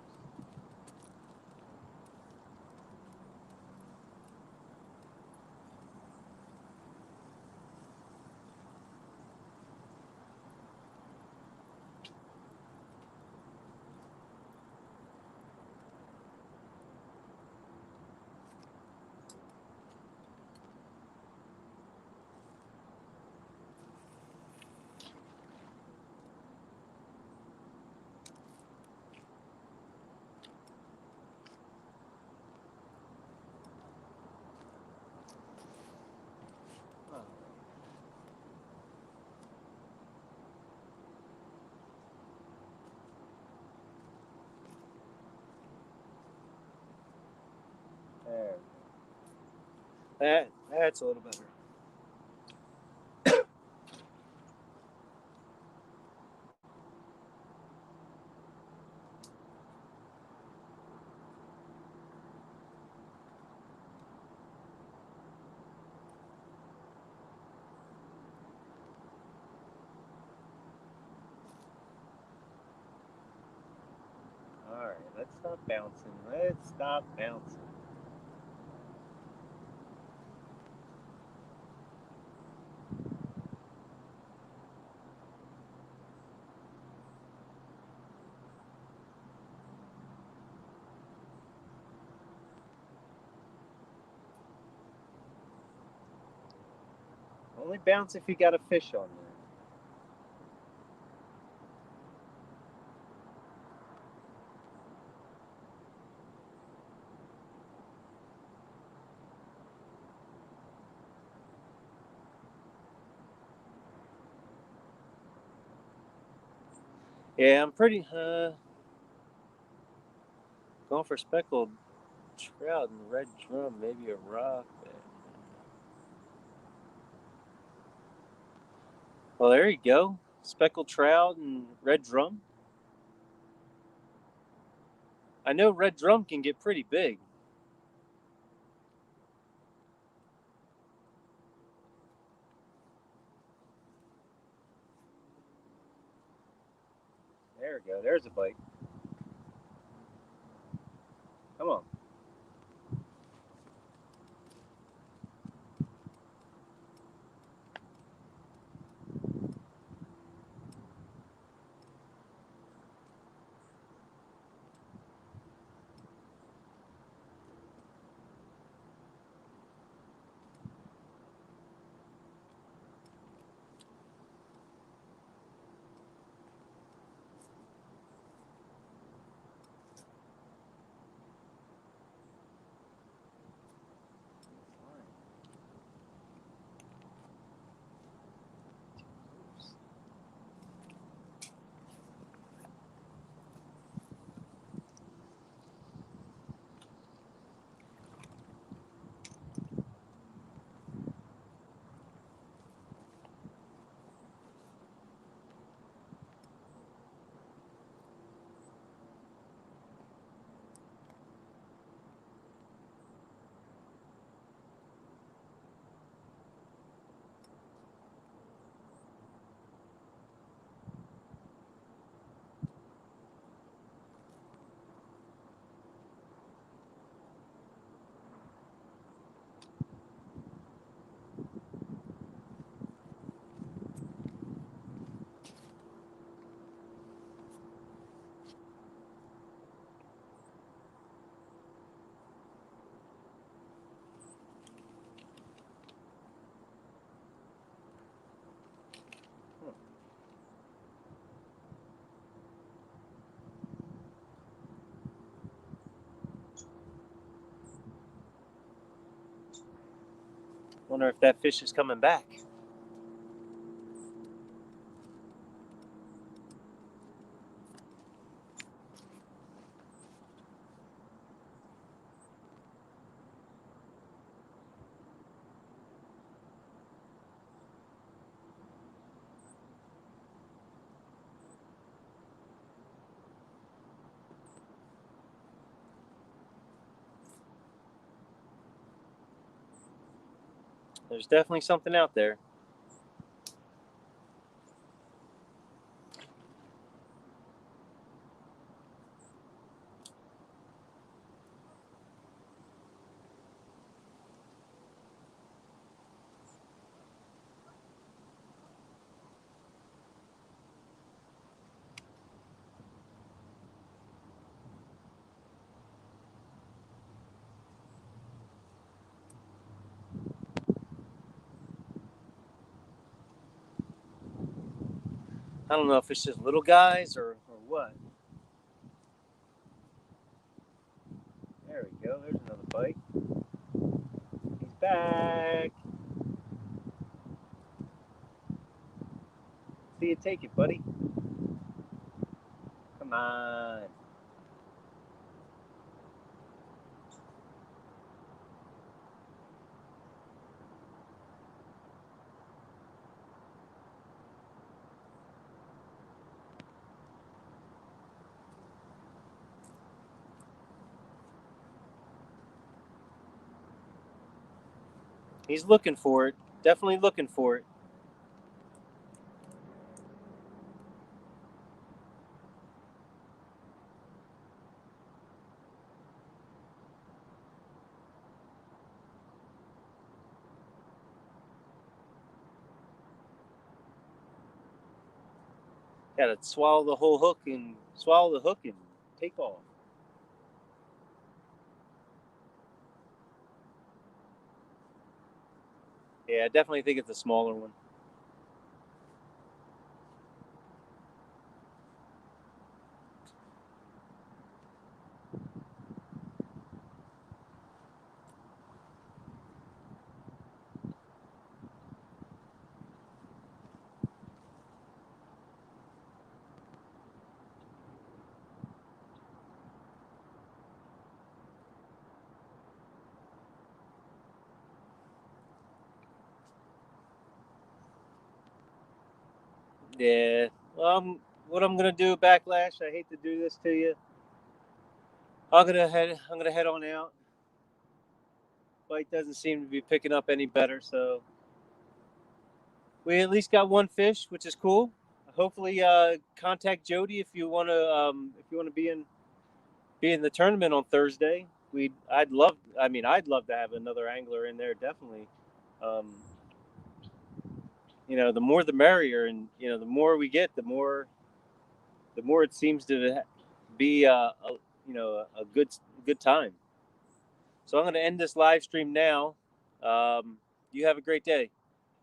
Oh. There. That's a little better. All right, let's stop bouncing. Let's stop bouncing. Only bounce if you got a fish on there. Yeah, I'm pretty going for speckled trout and red drum, maybe a rock. Well, there you go. Speckled trout and red drum. I know red drum can get pretty big. There we go. There's a bite. Come on. Wonder if that fish is coming back. There's definitely something out there. I don't know if it's just little guys or what. There we go. There's another bite. He's back. See you take it, buddy. Come on. He's looking for it. Definitely looking for it. Gotta swallow the whole hook and take off. Yeah, I definitely think it's a smaller one. Yeah. What I'm gonna do, Backlash. I hate to do this to you. I'm gonna head on out. Bite doesn't seem to be picking up any better, so we at least got one fish, which is cool. Hopefully, contact Jody if you want to be in the tournament on Thursday. I'd love to have another angler in there, definitely. Um, the more the merrier, and the more we get, the more it seems to be a good time. So I'm going to end this live stream now. You have a great day.